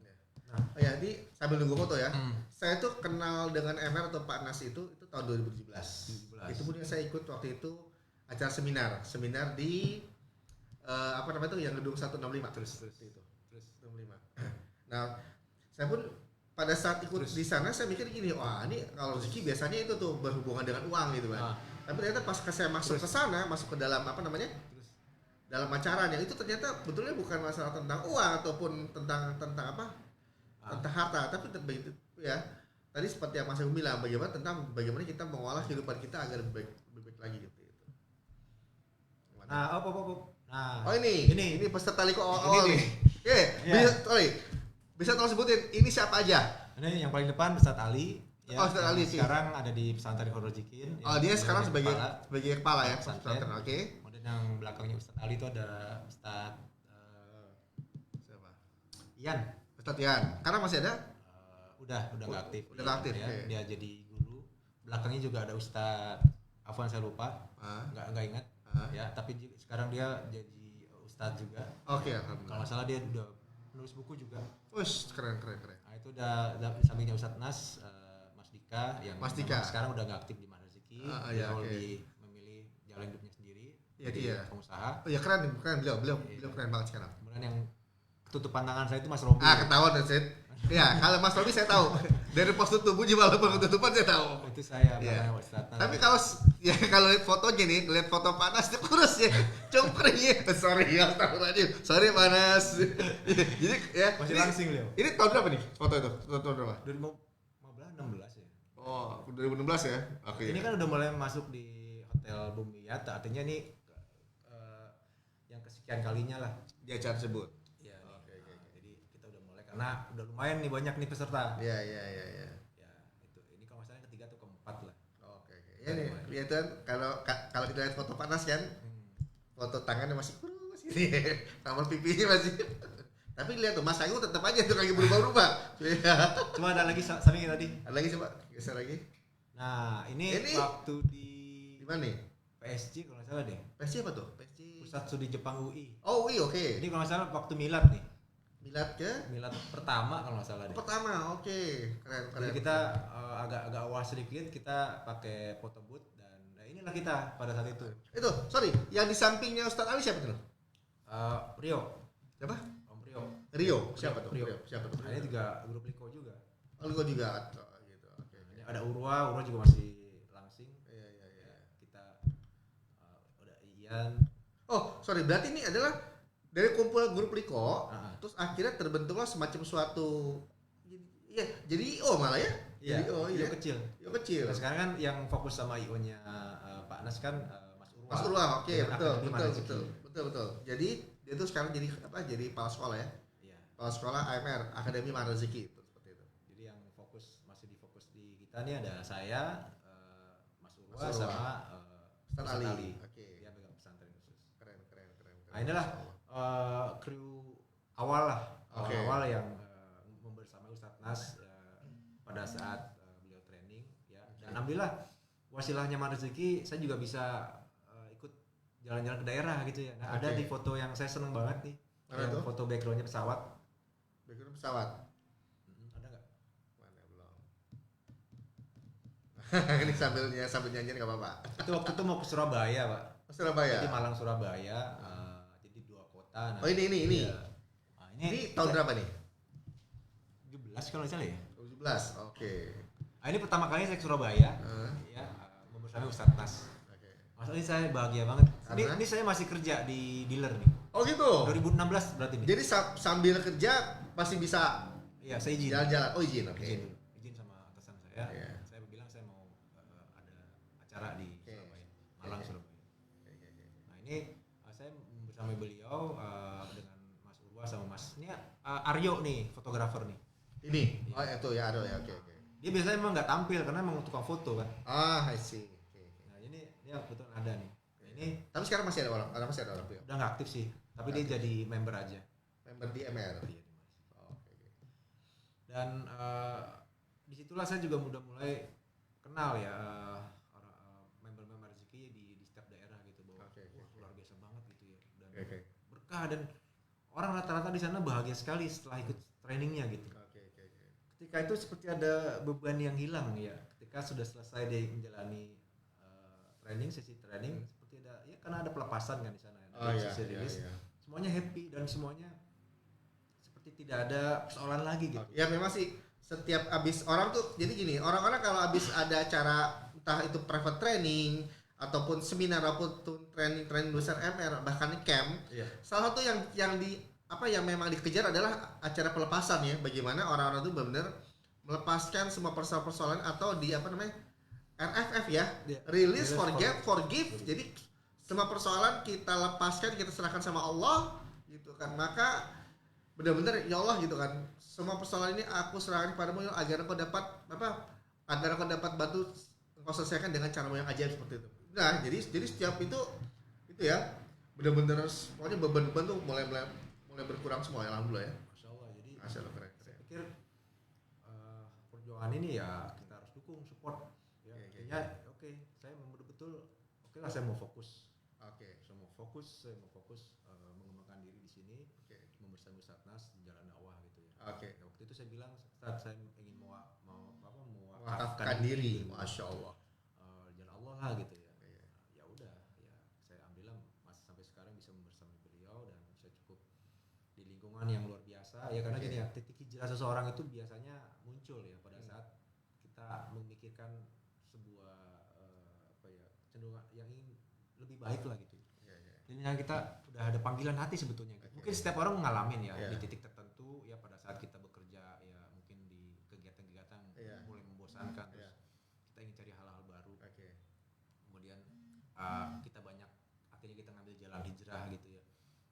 Nah, jadi sambil nunggu foto ya. Saya tuh kenal dengan MR atau Pak Nas itu tahun 2017. Itu pun saya ikut waktu itu acara seminar di yang gedung 165 terus itu. Terus 165. Nah, saya pun pada saat ikut di sana saya mikir gini, wah ini kalau rezeki biasanya itu tuh berhubungan dengan uang gitu kan. Tapi ternyata pas saya masuk ke sana, masuk ke dalam dalam acaranya itu ternyata betulnya bukan masalah tentang uang ataupun tentang harta, tapi ya tadi seperti yang Mas Agung bilang, bagaimana kita mengolah kehidupan kita agar lebih baik lagi gitu. Nah, ini peserta Liko awal nih. Bisa tolong sebutin ini siapa aja? Ini yang paling depan Ustadz Ali. Ya, Ustadz Ali sekarang ada di pesantren Horojikin. Dia sekarang sebagai kepala ya pesantren. Oke. Kemudian yang belakangnya Ustadz Ali itu ada Ustadz siapa? Ian. Ustadz Ian. Karena masih ada? Udah nggak aktif. Udah nggak aktif. Ya. Dia jadi guru. Belakangnya juga ada Ustadz Afwan, saya lupa. Nggak ingat. Ya, tapi sekarang dia jadi Ustadz juga. Oke. Kalau nggak salah dia udah nulis buku juga. Wih, keren. Nah, itu udah sampingnya Ustadz Nas, Mas Dika yang sekarang udah nggak aktif di Mana Rezeki. Dia lebih memilih jalan hidupnya sendiri. Jadi pengusaha. Oh ya keren beliau keren banget sekarang. Kemudian yang ketutupan tangan saya itu Mas Robi. Ketahuan Sid. Ya, kalau Mas Robi saya tahu. Dari postur tubuh juga walaupun ketutupan saya tahu. Itu saya Ustadz Nas. Tapi kalau lihat fotonya nih, lihat foto Panas itu kurus ya. Congkring ya. Sorry Panas. Jadi ya masih langsing beliau. Ini tahun berapa nih foto itu? Tahun berapa? 2015 ya. Oh, 2016 ya. Oke. Ini kan udah mulai masuk di Hotel Bumiyat, artinya ini yang kesekian kalinya lah di acara tersebut. Iya. Oke. Jadi kita udah mulai karena udah lumayan nih banyak nih peserta. Iya. Ya, itu. Ini kalau masalahnya ketiga atau keempat lah. Oke. Ya nih, lihat kan kalau kita lihat foto Panas kan, foto tangannya masih kurus Ini kamar pipinya masih. Tapi lihat tuh Mas Agung tetap aja tuh kaki berubah-ubah. Cuma ada lagi samping tadi. Ada lagi coba geser lagi. Nah, ini waktu di mana nih? PSG kalau nggak salah deh. PSG apa tuh? PSG Pusat Studi Jepang UI. Oh UI, oke. Ini kalau nggak salah waktu milad nih. Milad pertama kalau nggak salah deh. pertama, oke. Keren. Jadi kita agak awal sedikit, kita pakai foto booth dan inilah kita pada saat itu. Itu, sorry, yang di sampingnya Ustadz Ali siapa tuh? Rio. Siapa? Om Rio. Rio, siapa tuh? Rio. Siapa tuh? Nah, ini juga grup Liko juga. Oh, gua juga. Oh, gitu. Oke. Ini ada Urwa juga masih langsing. Iya. Kita udah Ian. Oh, sorry, berarti ini adalah dari kumpulan grup Liko, terus akhirnya terbentuklah semacam suatu jadi IO malah ya? Iya, IO kecil. IO kecil. Nah, sekarang kan yang fokus sama IO-nya Pak Nas kan Mas Urwa. Mas Urwa, oke, Dengan betul. Jadi dia tuh sekarang jadi apa? Jadi kepala sekolah ya? Iya. Kepala sekolah AMR, Akademi Mahar Rezeki itu seperti itu. Jadi yang masih difokus di kita nih ada saya, Mas Urwa Mas Urwa. sama Ustadz Ali. Oke. Dia pegang pesantren khusus. Keren. Nah, inilah kru awal lah. Oke. Awal yang membersamai Ustadz Nas pada saat beliau training ya. Dan alhamdulillah wasilahnya Mahar Rezeki saya juga bisa ikut jalan-jalan ke daerah gitu ya. Nah, ada di foto yang saya seneng banget nih. Mana Yang tuh? foto backgroundnya pesawat. Background pesawat. Ada nggak? Mana belum? Ini sambil nyanyiin nggak apa-apa. Itu waktu itu mau ke Surabaya, Pak. Surabaya. Jadi Malang Surabaya. Jadi 2 kota. Nah, Oh ini. iya. Nah, Ini tahun berapa nih? 17 kalau nggak salah ya. 2017. Oke. Nah, ini pertama kali saya ke Surabaya. Ya, membersamai Ustadz Nas. Oke. Mas ini saya bahagia banget. Karena? Ini saya masih kerja di dealer nih. Oh gitu. 2016 berarti nih. Jadi sambil kerja masih bisa Iya, saya izin. jalan-jalan. Oh izin, oke. Izin sama atasan saya. Iya. Saya bilang saya mau ada acara di Surabaya, Malang Surabaya. Nah, ini saya bersama beliau dengan Mas Urwa sama Mas ini Aryo nih, fotografer nih. Ini. Oh itu ya, aduh ya, oke. Dia biasanya memang nggak tampil karena memang tukang foto kan. Ah, I see. Oke. Nah, ini kebetulan ada nih. Nah, ini Tapi sekarang masih ada orang, ya? udah nggak aktif sih, tapi dia jadi member aja. Member di MR. Iya, di Mas. Oh, oke. Dan disitulah saya juga udah mulai kenal ya member-member rezeki di setiap daerah gitu bahwa Oke. wah, luar biasa banget gitu ya dan Oke. berkah dan orang rata-rata di sana bahagia sekali setelah ikut trainingnya gitu. Oke. Ketika itu seperti ada beban yang hilang ya. Ketika sudah selesai dia menjalani sesi training seperti ada ya karena ada pelepasan kan di sana ya. Oh iya. Sesi rilis. Semuanya happy dan semuanya seperti tidak ada persoalan lagi gitu. Ya memang sih setiap abis orang tuh jadi gini, orang-orang kalau abis ada acara entah itu private training ataupun seminar ataupun training besar MR bahkan camp, salah satu yang memang dikejar adalah acara pelepasan ya, bagaimana orang-orang itu benar-benar melepaskan semua persoalan-persoalan atau di RFF ya, release, forgive. Jadi semua persoalan kita lepaskan, kita serahkan sama Allah gitu kan. Maka benar-benar ya Allah gitu kan, semua persoalan ini aku serahkan kepadamu agar engkau dapat bantu engkau selesaikan dengan caramu yang ajaib seperti itu. Nah jadi setiap itu ya benar-benar pokoknya beban-beban tuh mulai berkurang semua ya, alhamdulillah ya. Masya Allah. Jadi Masya Allah, keren. saya pikir perjuangan ini ya kita harus dukung, support. Ya, artinya oke, saya betul oke lah saya mau fokus. Saya mau fokus mengembangkan diri di sini, membersamai Ustadz Nas di jalan dakwah gitu ya. Nah, waktu itu saya bilang Ustadz saya ingin mewakafkan diri, Masya Allah. jalan Allah lah gitu ya. Ya udah, ya saya alhamdulillah masih sampai sekarang bisa membersamai beliau dan bisa cukup di lingkungan yang luar biasa ya karena gini ya titik hijrah seseorang itu biasanya muncul ya pada saat kita memikirkan sebuah cenderungan yang ingin lebih baik lah gitu. Jadi kita udah ada panggilan hati sebetulnya. Mungkin setiap orang mengalami ya di titik tertentu ya pada saat kita bekerja ya mungkin di kegiatan-kegiatan mulai membosankan terus kita ingin cari hal-hal baru. Kemudian kita banyak akhirnya kita ngambil jalan hijrah gitu ya.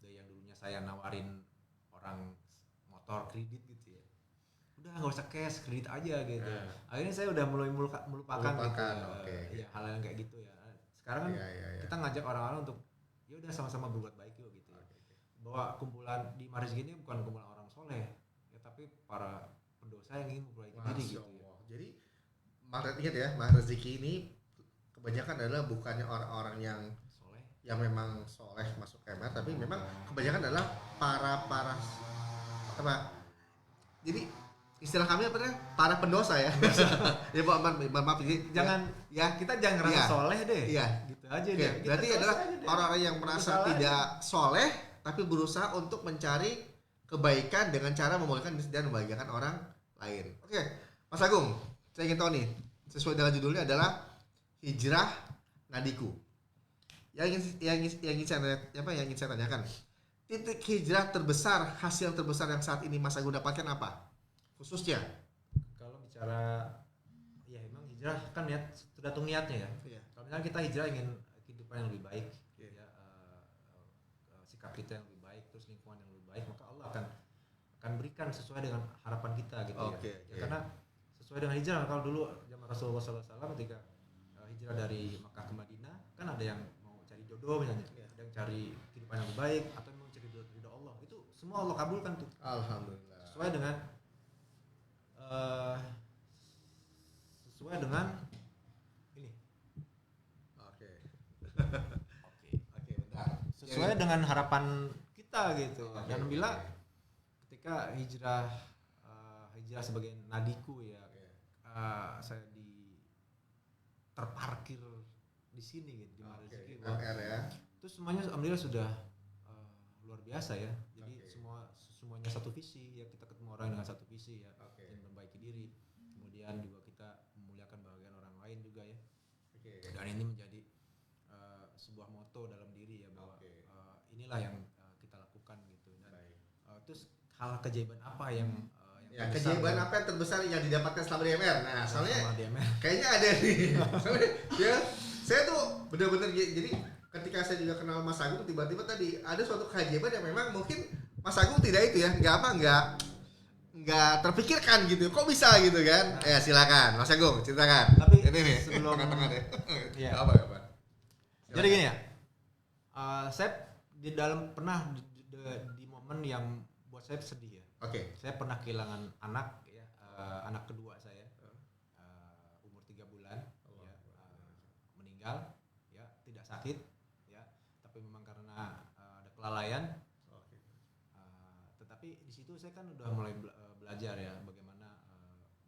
Dari yang dulunya saya nawarin orang motor kredit gitu ya. Udah nggak usah cash, kredit aja gitu. Akhirnya saya udah mulai melupakan gitu ya, hal yang kayak gitu ya. Sekarang kan kita ngajak orang-orang untuk ya udah sama-sama berbuat baik yuk gitu. bahwa kumpulan di Maris ini bukan kumpulan orang soleh, ya, tapi para pendosa yang ingin memperbaiki diri Masya gitu ya. Allah. Jadi Maghrib, ingat ya, Maghrib rezeki ini kebanyakan adalah bukannya orang-orang yang Soleh. memang soleh masuk KMR, tapi memang kebanyakan adalah para apa? Jadi istilah kami apa namanya? Para pendosa ya. Ya maaf jadi Jangan ya kita jangan ngerasa Iya. soleh deh. Iya. Gitu aja Oke, deh. Kita berarti terus adalah aja deh. orang-orang yang merasa Salah tidak soleh tapi berusaha untuk mencari kebaikan dengan cara memulihkan diri dan membahagiakan orang lain. Oke, Mas Agung, saya ingin tahu nih, sesuai dengan judulnya adalah Hijrah Nadiku. Yang ingin saya tanyakan, titik hijrah terbesar, hasil terbesar yang saat ini Mas Agung dapatkan apa? Khususnya? Kalau bicara ya emang hijrah kan niat tergantung niatnya ya. Iya. Kalau misalnya kita hijrah ingin kehidupan yang lebih baik, Iya. ya, sikap kita yang lebih baik, terus lingkungan yang lebih baik, maka Allah akan berikan sesuai dengan harapan kita gitu Oke, ya. oke. Ya karena sesuai dengan hijrah, kalau dulu zaman Rasulullah SAW ketika hijrah dari Makkah ke Madinah, kan ada yang mau cari jodoh misalnya, Iya. ada yang cari kehidupan yang lebih baik, atau memang cari ridho Allah. Itu semua Allah kabulkan tuh. Alhamdulillah. Sesuai dengan ini. Oke. Oke. Oke, bentar. Sesuai dengan harapan kita gitu. Oke, Dan alhamdulillah oke. ketika hijrah sebagai nadiku ya, Oke. saya terparkir di sini gitu di Maris Oke, Rezeki. KMR ya. Itu semuanya alhamdulillah sudah luar biasa ya. Jadi Oke. semuanya satu visi ya, kita ketemu orang dengan satu visi ya, Oke. ingin memperbaiki diri. Kemudian juga kita memuliakan bagian orang lain juga ya. Oke. Dan ini menjadi sebuah moto dalam diri ya, bahwa Oke. inilah yang kita lakukan gitu. Dan Baik. terus hal keajaiban apa yang Ya, terbesar keajaiban ya? apa yang terbesar yang didapatkan selama di MR? Nah, soalnya Sama DMR. kayaknya ada nih. Soalnya ya, saya tuh benar-benar jadi ketika saya juga kenal Mas Agung, tiba-tiba tadi ada suatu keajaiban yang memang mungkin Mas Agung tidak itu ya, nggak terpikirkan gitu. Kok bisa gitu kan? Ya silakan Mas Agung ceritakan. Tapi ini nih sebelum- tengah-tengah deh. Iya. Apa? Jadi gini ya, saya di dalam pernah di momen yang buat saya sedih ya. Oke. Saya pernah kehilangan anak ya, anak kedua saya, umur 3 bulan, ya, meninggal, ya, tidak sakit, ya, tapi memang karena ada kelalaian. Oke. Tetapi di situ saya kan udah mulai belajar ya bagaimana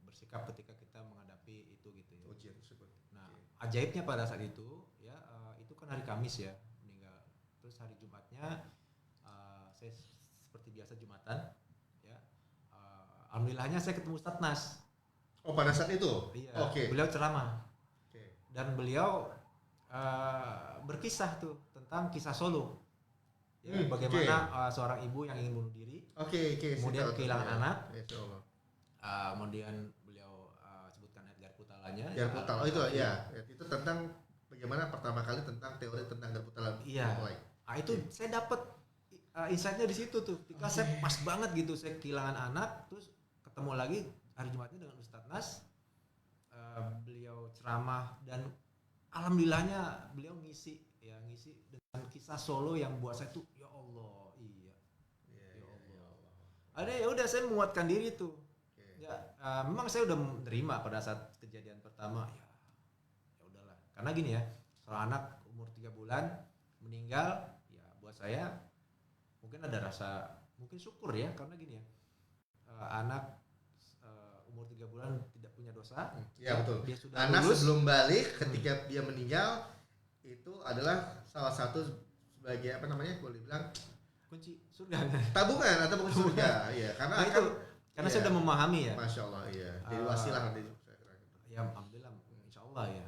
bersikap ketika kita menghadapi itu gitu ya. Ujian tersebut. Nah, ajaibnya pada saat itu ya, itu kan hari Kamis ya meninggal. Terus hari Jumatnya saya seperti biasa Jumatan ya. Alhamdulillahnya saya ketemu Ustadz Nas. Oh, pada saat itu? Iya. Oke. Beliau ceramah Oke. dan beliau berkisah tuh tentang kisah Solo. Ya, bagaimana seorang ibu yang ingin bunuh diri, Oke. kemudian Saya tahu. kehilangan anak. Insya Allah. Kemudian beliau sebutkan ayat Garputalanya. Garpu Putal. Oh itu ya. Itu tentang bagaimana pertama kali tentang teori tentang Garpu Putal. Iya. Mulai. Itu saya dapat insight-nya di situ tuh. Ketika saya pas banget gitu, saya kehilangan anak, terus ketemu lagi hari Jumatnya dengan Ustadz Nas. Beliau ceramah dan alhamdulillahnya beliau ngisi dengan kisah Solo yang buat saya tuh ya Allah, iya. Ya Allah. Ada ya udah saya menguatkan diri tuh. Oke. Ya, memang saya udah menerima pada saat kejadian pertama ya udahlah. Karena gini ya, seorang anak umur 3 bulan meninggal, ya buat saya mungkin ada rasa mungkin syukur ya, karena gini ya, anak umur 3 bulan tidak punya dosa. Iya betul. Dia sudah Anak lulus. sebelum balik ketika dia meninggal itu adalah salah satu sebagai apa namanya boleh bilang Kunci surga. tabungan atau bukan surga. Iya karena Nah, itu karena saya iya. udah memahami ya. Masya Allah iya. Jadi wasilah nanti. Saya kira gitu. Ya alhamdulillah, insya Allah ya.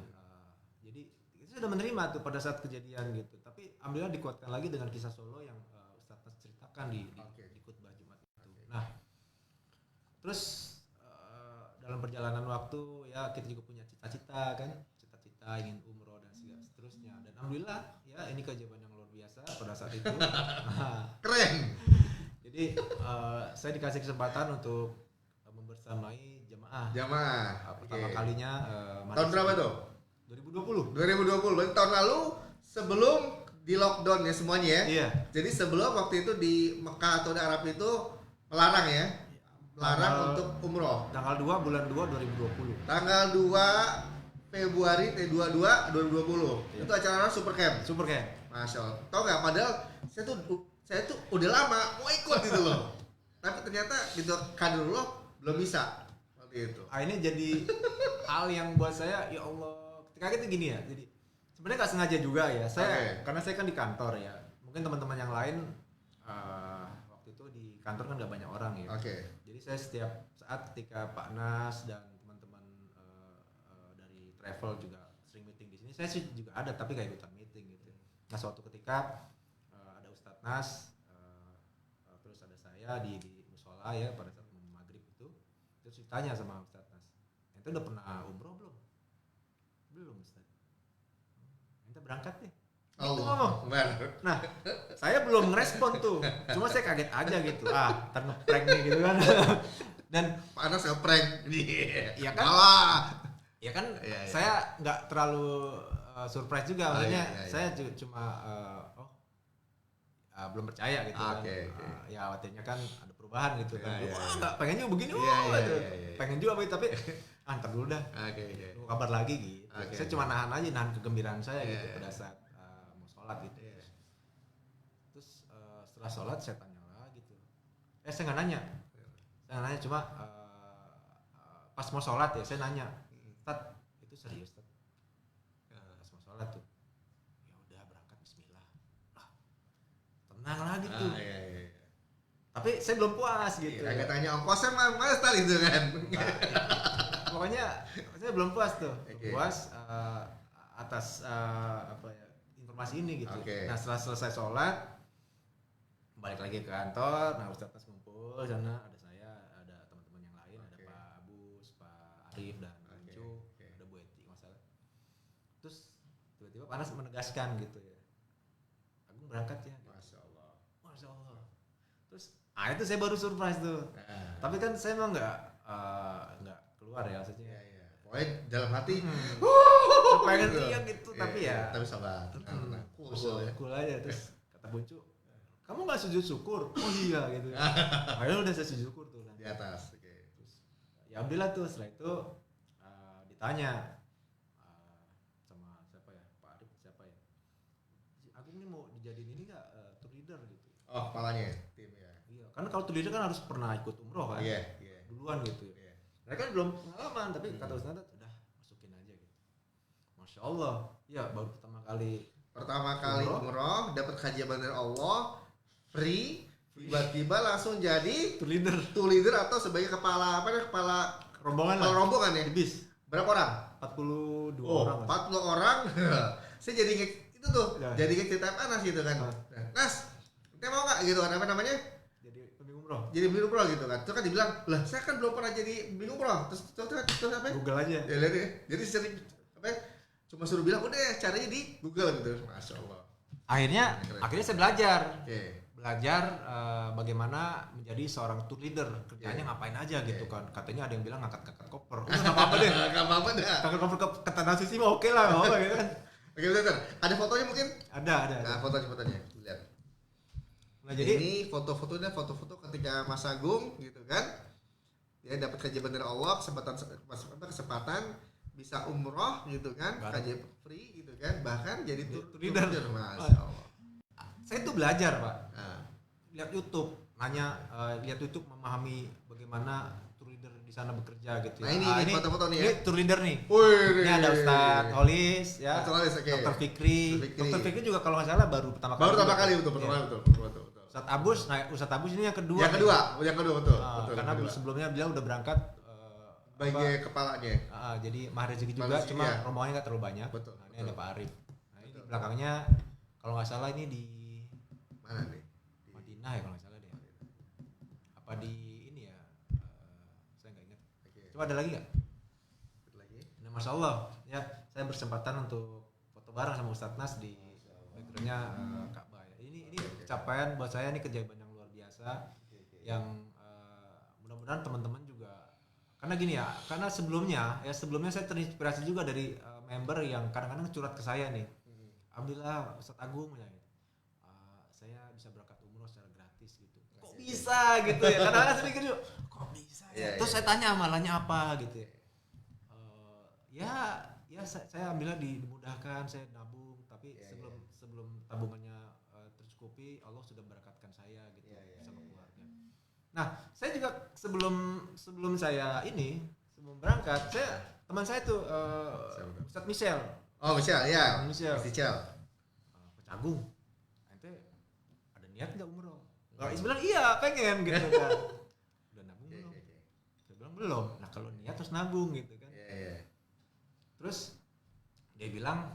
Jadi itu sudah menerima tuh pada saat kejadian gitu. Tapi alhamdulillah dikuatkan lagi dengan kisah Solo yang Ustadz Nas ceritakan di Oke. khutbah Jumat itu. Nah, terus dalam perjalanan waktu ya kita juga punya cita-cita kan, cita-cita ingin umroh dan segala seterusnya. Dan alhamdulillah ya ini keajaiban yang luar biasa pada saat itu. Keren. Jadi saya dikasih kesempatan untuk membersamai jemaah. Jamaah. Pertama Oke. kalinya Tahun berapa tuh? 2020. 2020. Berarti tahun lalu sebelum di lockdown ya semuanya ya. Iya. Jadi sebelum waktu itu di Mekah atau di Arab itu melarang ya. Melarang untuk umroh. Tanggal 2 bulan 2 2020. Tanggal 2 Februari 22 2020. Iya. Itu acara super camp. Super kayak. Masya Allah. Tau nggak? Padahal saya tuh udah lama mau ikut gitu loh. Tapi ternyata gitu kaderullah belum bisa waktu itu. Ini jadi hal yang buat saya ya Allah. Ketika itu gini ya. Jadi sebenarnya nggak sengaja juga ya. Saya karena saya kan di kantor ya. Mungkin teman-teman yang lain waktu itu di kantor kan nggak banyak orang ya. Oke. Jadi saya setiap saat ketika Pak Nas dan teman-teman dari travel juga sering meeting di sini, saya sih juga ada tapi nggak ikutan meeting gitu. Nah suatu ketika ada Ustadz Nas, terus ada saya di musola ya pada saat maghrib itu, terus ditanya sama Ustadz Nas, ente udah pernah umroh belum? Belum Ustadz. Ente berangkat deh. Itu ngomong. Nah, saya belum ngerespon tuh. Cuma saya kaget aja gitu. Ntar nge-prank nih gitu kan. Dan panas nge-prank. Iya kan? Ya kan Iya. saya nggak terlalu surprise juga. Maksudnya iya. saya cuma belum percaya gitu kan. Oke. Ya artinya kan ada perubahan gitu kan. Iya, Wah, iya. nggak pengen juga begini. Iya, gitu. iya. Pengen juga tapi ntar dulu dah. Oke. Tunggu kabar lagi gitu. Oke. Saya cuma nahan kegembiraan saya Iya, gitu iya. pada saat mau sholat gitu. Iya. Terus setelah sholat saya tanya lagi tuh. Saya nggak nanya. Saya nggak nanya cuma pas mau sholat ya saya nanya. Tat, itu serius Tat? Pas mau sholat tuh. Ya udah berangkat bismillah. Tenang lagi tuh. Iya. Tapi saya belum puas gitu. Iya, tanya ongkosnya mana tadi itu kan. Pokoknya saya belum puas tuh. Oke. Puas atas informasi ini gitu. Oke. Nah setelah selesai sholat balik lagi ke kantor. Nah Ustadz Nas ngumpul sana, ada saya, ada teman-teman yang lain, ada Pak Abus, Pak Arif dan Uncu, ada Bu Eti masalah. Terus tiba-tiba Panas menegaskan gitu ya. Agung berangkat ya. Masya Allah. Masya Allah. Terus itu saya baru surprise tuh. Tapi kan saya emang nggak keluar ya maksudnya. Iya. Pokoknya dalam hati Pengen teriak gitu tapi ya. Tapi sabar. Cool aja terus kata Buncu, kamu nggak sujud syukur? Oh iya gitu. Akhirnya udah saya sujud syukur tuh. Di atas. Oke. Terus ya alhamdulillah tuh setelah itu ditanya sama siapa ya, Pak Arif siapa ya, Agung ini mau dijadiin ini nggak tour leader gitu. Oh, kepalanya tim ya. Iya kan kalau tour leader kan harus pernah ikut umroh kan. Iya. Duluan gitu. Iya. Mereka kan belum pengalaman tapi kata Ustaz udah masukin aja gitu. Masya Allah, ya baru pertama kali Umroh dapat kajian dari Allah free, tiba-tiba langsung jadi tour leader atau sebagai kepala rombongan rombongan ya. di bis. Berapa orang? 42 Oh, orang. 40 orang. Saya jadi inget itu tuh, Ya. jadi inget cerita Anas gitu kan. Nas, kita mau nggak gitu kan, apa namanya? Jadi pembimbing umroh. Jadi pembimbing umroh gitu kan. Terus kan dibilang, lah saya kan belum pernah jadi pembimbing umroh. Terus apa? Google aja. Ya lihat ya. Jadi sering apa? Cuma suruh bilang udah caranya di Google gitu. Masya Allah. Akhirnya saya belajar. Oke. Belajar bagaimana menjadi seorang tour leader. Kerjanya ngapain aja gitu kan. Katanya ada yang bilang ngangkat koper. Udah enggak apa-apa deh. Gak apa-apa dah. Ngangkat koper ke Tanah Suci mah oke lah, enggak apa gitu kan. Oke bentar. Ada fotonya mungkin? Ada. Nah, fotonya. Lihat. Nah, jadi Ini foto ketika Mas Agung gitu kan. Dia dapat kajian dari Allah, kesempatan bisa umroh gitu kan, kajian free gitu kan, bahkan jadi tour leader. Masya Allah. saya tuh belajar, Pak. Nah, Lihat YouTube, lihat YouTube memahami bagaimana tour leader di sana bekerja gitu ya. Nah, ini foto-foto nih ya. Ini tour leader nih. wih, Ini ada Ustadz Holis ya. Ustadz Holis, oke. Dr. Fikri. Dr. Fikri juga kalau nggak salah baru pertama kali. betul. Ustadz Abus, Ustadz Abus ini yang kedua. Yang kedua betul. Karena sebelumnya beliau udah berangkat bagi kepalanya. jadi Maha Rezeki juga, Maha Rezeki, cuma iya. rombongannya nggak terlalu banyak. Betul, Nah, ini betul. ada Pak Arif. Nah, ini di belakangnya kalau nggak salah ini di Mana nih? Madinah ya kalau nggak salah deh. Apa di ini ya? Saya nggak ingat. Oke. Coba ada lagi nggak? Lagi. Nah, Masya Allah ya, saya berkesempatan untuk foto bareng sama Ustadz Nas di backgroundnya Ka'bah ya. Ini capaian buat saya, ini keajaiban yang luar biasa yang mudah-mudahan teman-teman juga, karena gini ya, karena sebelumnya saya terinspirasi juga dari member yang kadang-kadang curhat ke saya nih, alhamdulillah Ustadz Agung ya, saya bisa berangkat umroh secara gratis gitu. Kok bisa gitu ya? Kadang-kadang saya mikir juga, kok bisa ya? Terus saya tanya amalannya apa gitu ya? Ya saya alhamdulillah dimudahkan, saya nabung, tapi sebelum tabungannya tercukupi, Allah sudah memberkatkan saya gitu sama keluarga. Nah, saya juga sebelum saya berangkat, teman saya tuh Ustadz Michel. Oh, Michel, ya. Michel. Michel. Agung, ente ada niat nggak umroh? Kalau Is bilang iya pengen gitu kan. Udah nabung belum? Saya bilang belum. Nah kalau niat terus nabung gitu kan. Terus dia bilang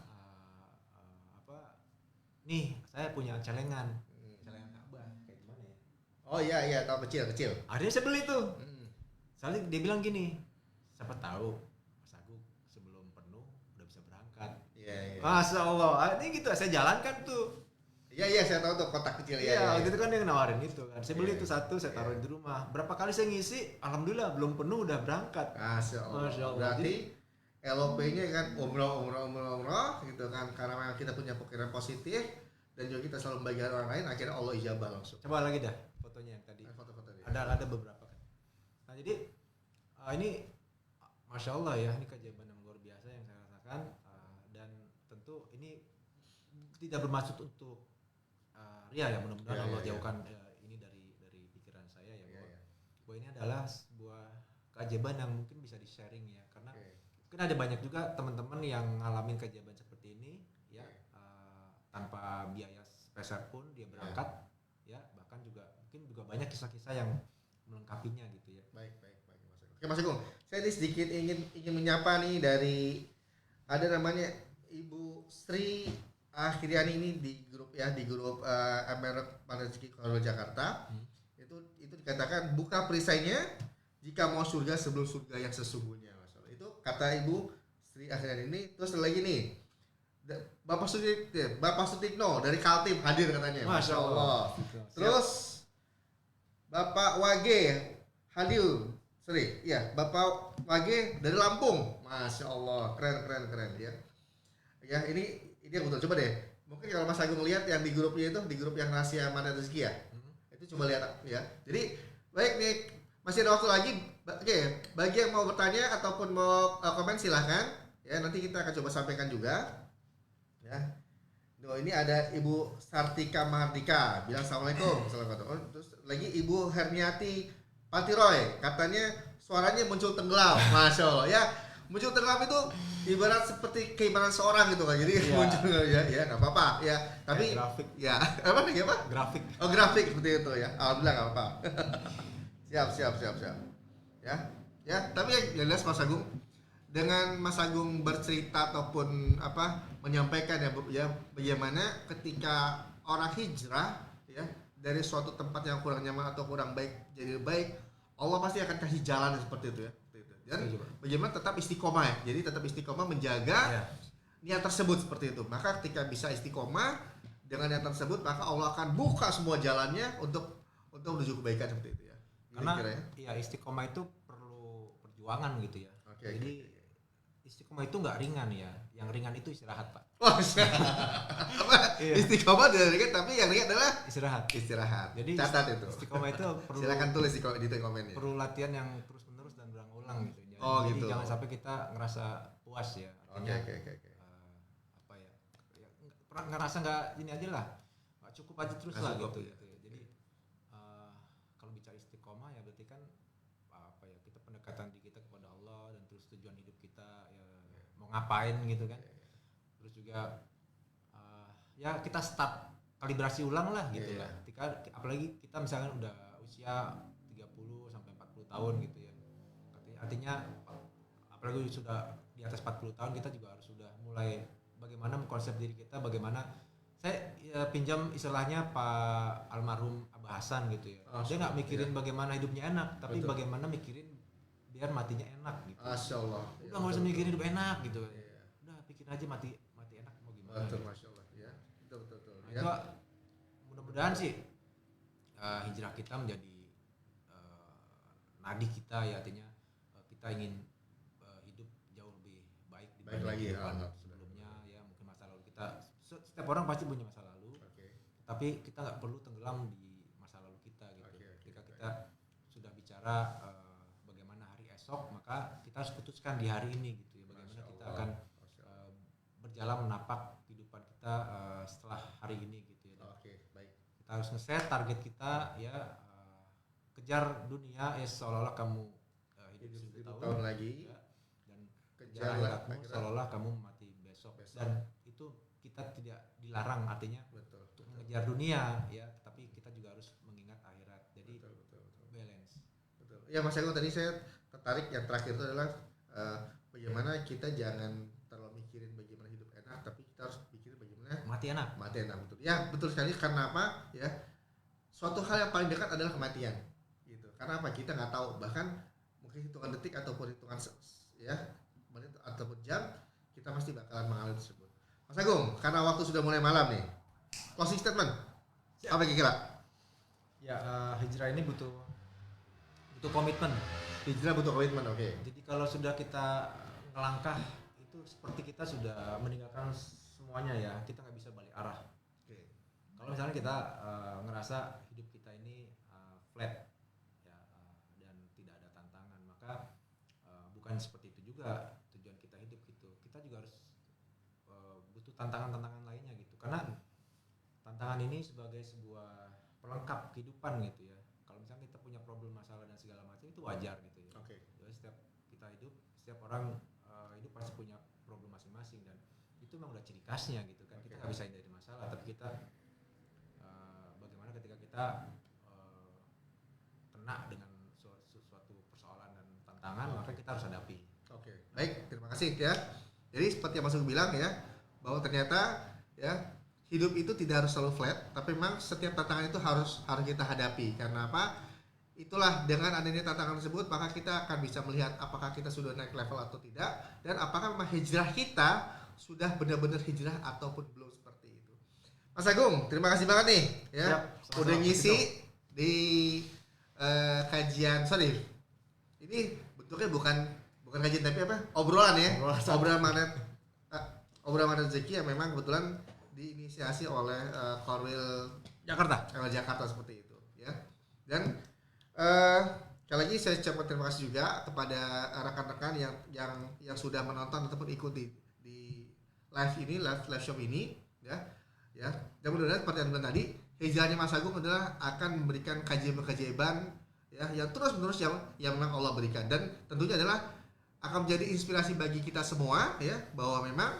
nih saya punya celengan Ka'bah kayak gimana ya? Oh iya tahu kecil. Akhirnya saya beli tuh. Soalnya dia bilang gini, siapa tahu Mas Agung sebelum penuh udah bisa berangkat. Iya. Masya Allah, ini gitu saya jalankan tuh. Iya saya tahu tuh kotak kecil Iya, waktu itu kan dia nawarin itu kan. Saya beli itu satu, saya taruh di rumah. Berapa kali saya ngisi, alhamdulillah belum penuh udah berangkat. Masya Allah. Berarti LOP-nya kan umroh gitu kan, karena memang kita punya pikiran positif dan juga kita selalu membagikan orang lain, akhirnya Allah ijabah langsung. Coba lagi dah fotonya yang tadi. Foto-foto dia. Ada beberapa kan. Nah jadi ini Masya Allah ya, ini keajaiban yang luar biasa yang saya rasakan, dan tentu ini tidak bermaksud untuk ria ya, mudah-mudahan Allah jauhkan ini dari pikiran saya ya, bahwa ini adalah sebuah keajaiban yang mungkin bisa di-sharing ya, karena mungkin ada banyak juga teman-teman yang ngalamin keajaiban seperti ini ya, tanpa biaya sepeser pun dia berangkat ya, bahkan juga mungkin juga banyak kisah-kisah yang melengkapinya gitu ya. Baik Mas Agung. Oke Mas Agung, saya ini sedikit ingin menyapa nih dari ada namanya Ibu Sri Akhiriani ini di grup MR Rezeki Kolonial Jakarta. Itu dikatakan buka perisainya jika mau surga sebelum surga yang sesungguhnya. Itu kata Ibu Sri Akhiriani ini. Terus lagi nih Bapak Sutikno dari Kaltim hadir katanya. Masya Allah. Terus Bapak Wage Hadil Sri, ya Bapak Wage dari Lampung. Masya Allah, keren ya. Ya ini yang betul. Coba deh, mungkin kalau Mas Agung lihat yang di grupnya itu, di grup yang rahasia mana rezeki ya, itu coba lihat ya. Jadi baik nih, masih ada waktu lagi. Oke, bagi yang mau bertanya ataupun mau komen silahkan ya, nanti kita akan coba sampaikan juga ya. Ini ada Ibu Sartika Mahardika bilang assalamualaikum. Terus lagi Ibu Herniati Patiroy katanya suaranya muncul tenggelam. Masya Allah ya, muncul tenggelam itu ibarat seperti keimanan seorang gitu kan, jadi muncul ya nggak apa-apa ya, tapi grafik ya apa grafik seperti itu ya, alhamdulillah nggak apa-apa. siap ya tapi yang jelas Mas Agung, dengan Mas Agung bercerita ataupun menyampaikan ya bagaimana ketika orang hijrah ya dari suatu tempat yang kurang nyaman atau kurang baik jadi baik, Allah pasti akan kasih jalan seperti itu ya. Dan bagaimana tetap istiqomah ya, jadi tetap istiqomah menjaga niat tersebut seperti itu. Maka ketika bisa istiqomah dengan niat tersebut, maka Allah akan buka semua jalannya untuk menuju kebaikan seperti itu ya. Karena ya istiqomah itu perlu perjuangan gitu ya. Jadi istiqomah itu nggak ringan ya, yang ringan itu istirahat Pak. Istiqomah tidak ringan, tapi yang ringan adalah istirahat. Jadi catat itu. Istiqomah itu perlu, silakan tulis di komennya. Perlu latihan yang terus menerus dan berulang-ulang gitu. Jadi gitu. Jangan sampai kita ngerasa puas ya. Oke. Pernah ngerasa nggak ini aja lah, nggak cukup aja terus lah gitu. Jadi kalau bicara istiqomah ya berarti kan kita pendekatan diri kita kepada Allah dan terus tujuan hidup kita ya mau ngapain gitu kan. Terus juga ya kita start kalibrasi ulang lah gitu lah. Apalagi kita misalkan udah usia 30 sampai 40 tahun gitu ya. Artinya apalagi sudah di atas 40 tahun kita juga harus sudah mulai bagaimana mengkonsep diri kita, bagaimana saya pinjam istilahnya Pak almarhum Abah Hasan gitu ya. Dia nggak mikirin bagaimana hidupnya enak, tapi bagaimana mikirin biar matinya enak gitu. Masya Allah. Udah nggak usah mikirin hidup enak gitu. Udah pikirin aja mati enak mau gimana. Betul, gitu. Masya Allah ya. Betul. Nah, itu mudah-mudahan sih hijrah kita menjadi nadi kita ya, artinya kita ingin hidup jauh lebih baik lagi ya. sebelumnya ya, mungkin masa lalu kita setiap orang pasti punya masa lalu, Oke. tapi kita nggak perlu tenggelam di masa lalu kita gitu. Oke, oke, Ketika oke. kita sudah bicara bagaimana hari esok, maka kita harus putuskan di hari ini gitu ya, bagaimana Masya kita Allah. akan berjalan menapak kehidupan kita setelah hari ini gitu ya. Oke, baik. Kita harus nge-set target kita ya, kejar dunia ya seolah-olah kamu hidup 1000 tahun, tahun lagi. ya, dan Kejar kejar akhiratmu akhirat. seolah-olah kamu mati besok. Besok. Dan itu kita tidak dilarang, artinya Betul. untuk mengejar dunia ya, tapi kita juga harus mengingat akhirat. Jadi Betul, betul, betul. balance. Betul. Ya Mas Agung, tadi saya tertarik yang terakhir itu adalah bagaimana kita jangan terlalu mikirin bagaimana hidup enak, tapi kita harus mikirin bagaimana Mati enak. mati enak. Betul. Ya betul sekali, karena apa ya, suatu hal yang paling dekat adalah kematian gitu. Karena apa, kita nggak tahu, bahkan mungkin hitungan detik ataupun hitungan ya menit ataupun jam, kita pasti bakalan mengalami tersebut. Mas Agung, karena waktu sudah mulai malam nih, closing statement apa kira-kira? Ya hijrah ini butuh komitmen. Hijrah butuh komitmen. Oke. Jadi kalau sudah kita ngelangkah itu seperti kita sudah meninggalkan semuanya ya, kita nggak bisa balik arah. Oke. Kalau misalnya kita ngerasa hidup kita ini flat ya, dan tidak ada tantangan, maka bukan seperti itu juga tujuan kita hidup gitu. Kita juga harus butuh tantangan-tantangan lainnya gitu. Karena tantangan ini sebagai sebuah pelengkap kehidupan gitu ya. Kalau misalnya kita punya problem, masalah dan segala macam, itu wajar gitu ya. Oke. Jadi setiap kita hidup, setiap orang hidup pasti punya problem masing-masing, dan itu memang udah ciri khasnya gitu kan. Kita nggak bisa hindari masalah, tapi kita bagaimana ketika kita kena dengan suatu persoalan dan tantangan, maka kita harus hadapi. Oke. Baik, terima kasih ya. Jadi seperti yang Mas Agung bilang ya, bahwa ternyata ya hidup itu tidak harus selalu flat, tapi memang setiap tantangan itu harus kita hadapi. Karena apa? Itulah, dengan adanya tantangan tersebut maka kita akan bisa melihat apakah kita sudah naik level atau tidak, dan apakah memang hijrah kita sudah benar-benar hijrah ataupun belum, seperti itu. Mas Agung, terima kasih banget nih ya. Siap, sama-sama. Udah ngisi di kajian, sorry. Ini bentuknya bukan kajian tapi apa? Obrolan ya. Obrolan Magnet Rezeki yang memang kebetulan diinisiasi oleh Korwil Jakarta. Jakarta, seperti itu ya. Dan sekali lagi saya ucapkan terima kasih juga kepada rekan-rekan yang sudah menonton ataupun ikut di live shop ini ya. Dan mudah-mudahan seperti yang bilang tadi, hijrahnya Mas Agung adalah akan memberikan keajaiban ya, yang terus-menerus yang memang Allah berikan, dan tentunya adalah akan menjadi inspirasi bagi kita semua ya, bahwa memang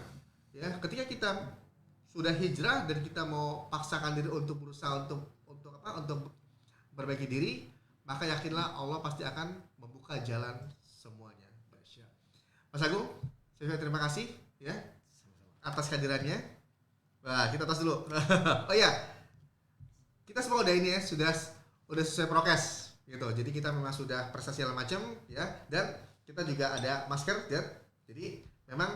ya ketika kita sudah hijrah dan kita mau paksakan diri untuk berusaha untuk berbaiki diri, maka yakinlah Allah pasti akan membuka jalan semuanya. Mas Agung, saya terima kasih ya atas kehadirannya. Nah, kita tos dulu. Oh iya, kita semua udah ini ya, sudah sesuai prokes gitu. Jadi kita memang sudah prestasi segala macam ya, dan kita juga ada masker ya. Jadi memang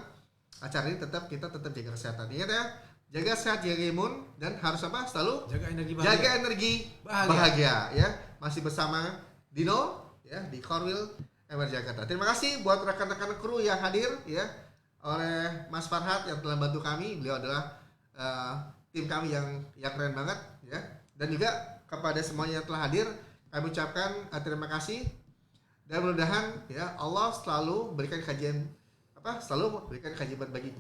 acara ini kita tetap jaga kesehatan. Ingat ya, jaga sehat, jaga imun, dan harus apa? Selalu Jaga energi jaga energi bahagia ya. Masih bersama Dino ya di Korwil MR Jakarta. Terima kasih buat rekan-rekan kru yang hadir ya, oleh Mas Farhat yang telah bantu kami. Beliau adalah tim kami yang keren banget ya. Dan juga kepada semuanya yang telah hadir, kami ucapkan terima kasih, dan mudah-mudahan ya Allah selalu berikan keajaiban bagi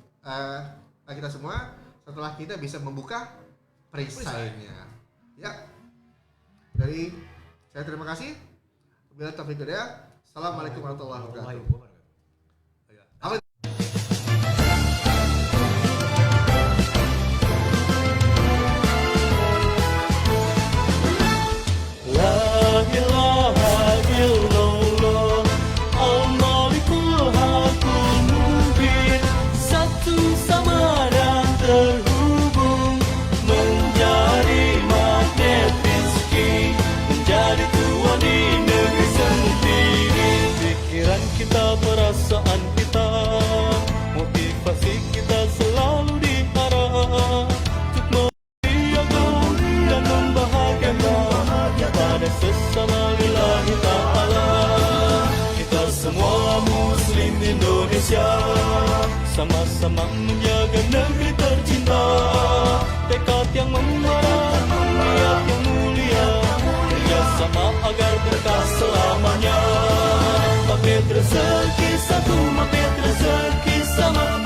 kita semua setelah kita bisa membuka perisainya ya. Dari saya terima kasih. Bila taufiq hidayah. Assalamualaikum warahmatullahi wabarakatuh. La ilaha illallah, Al-Malikul Hakul Mubin, satu sama dan terhubung, menjadi magnet rezeki, menjadi tuan di negeri sendiri. Pikiran kita, perasaan kita, motivasi kita selalu diarah untuk memuliakan dan membahagiakan pada sesama lillahi ta'ala. Kita semua muslim Indonesia sama-sama menjaga negeri tercinta. Tekad yang membara, niat yang mulia, kerjasama agar berkah selamanya. Mapet rezeki satu, mapet rezeki sama.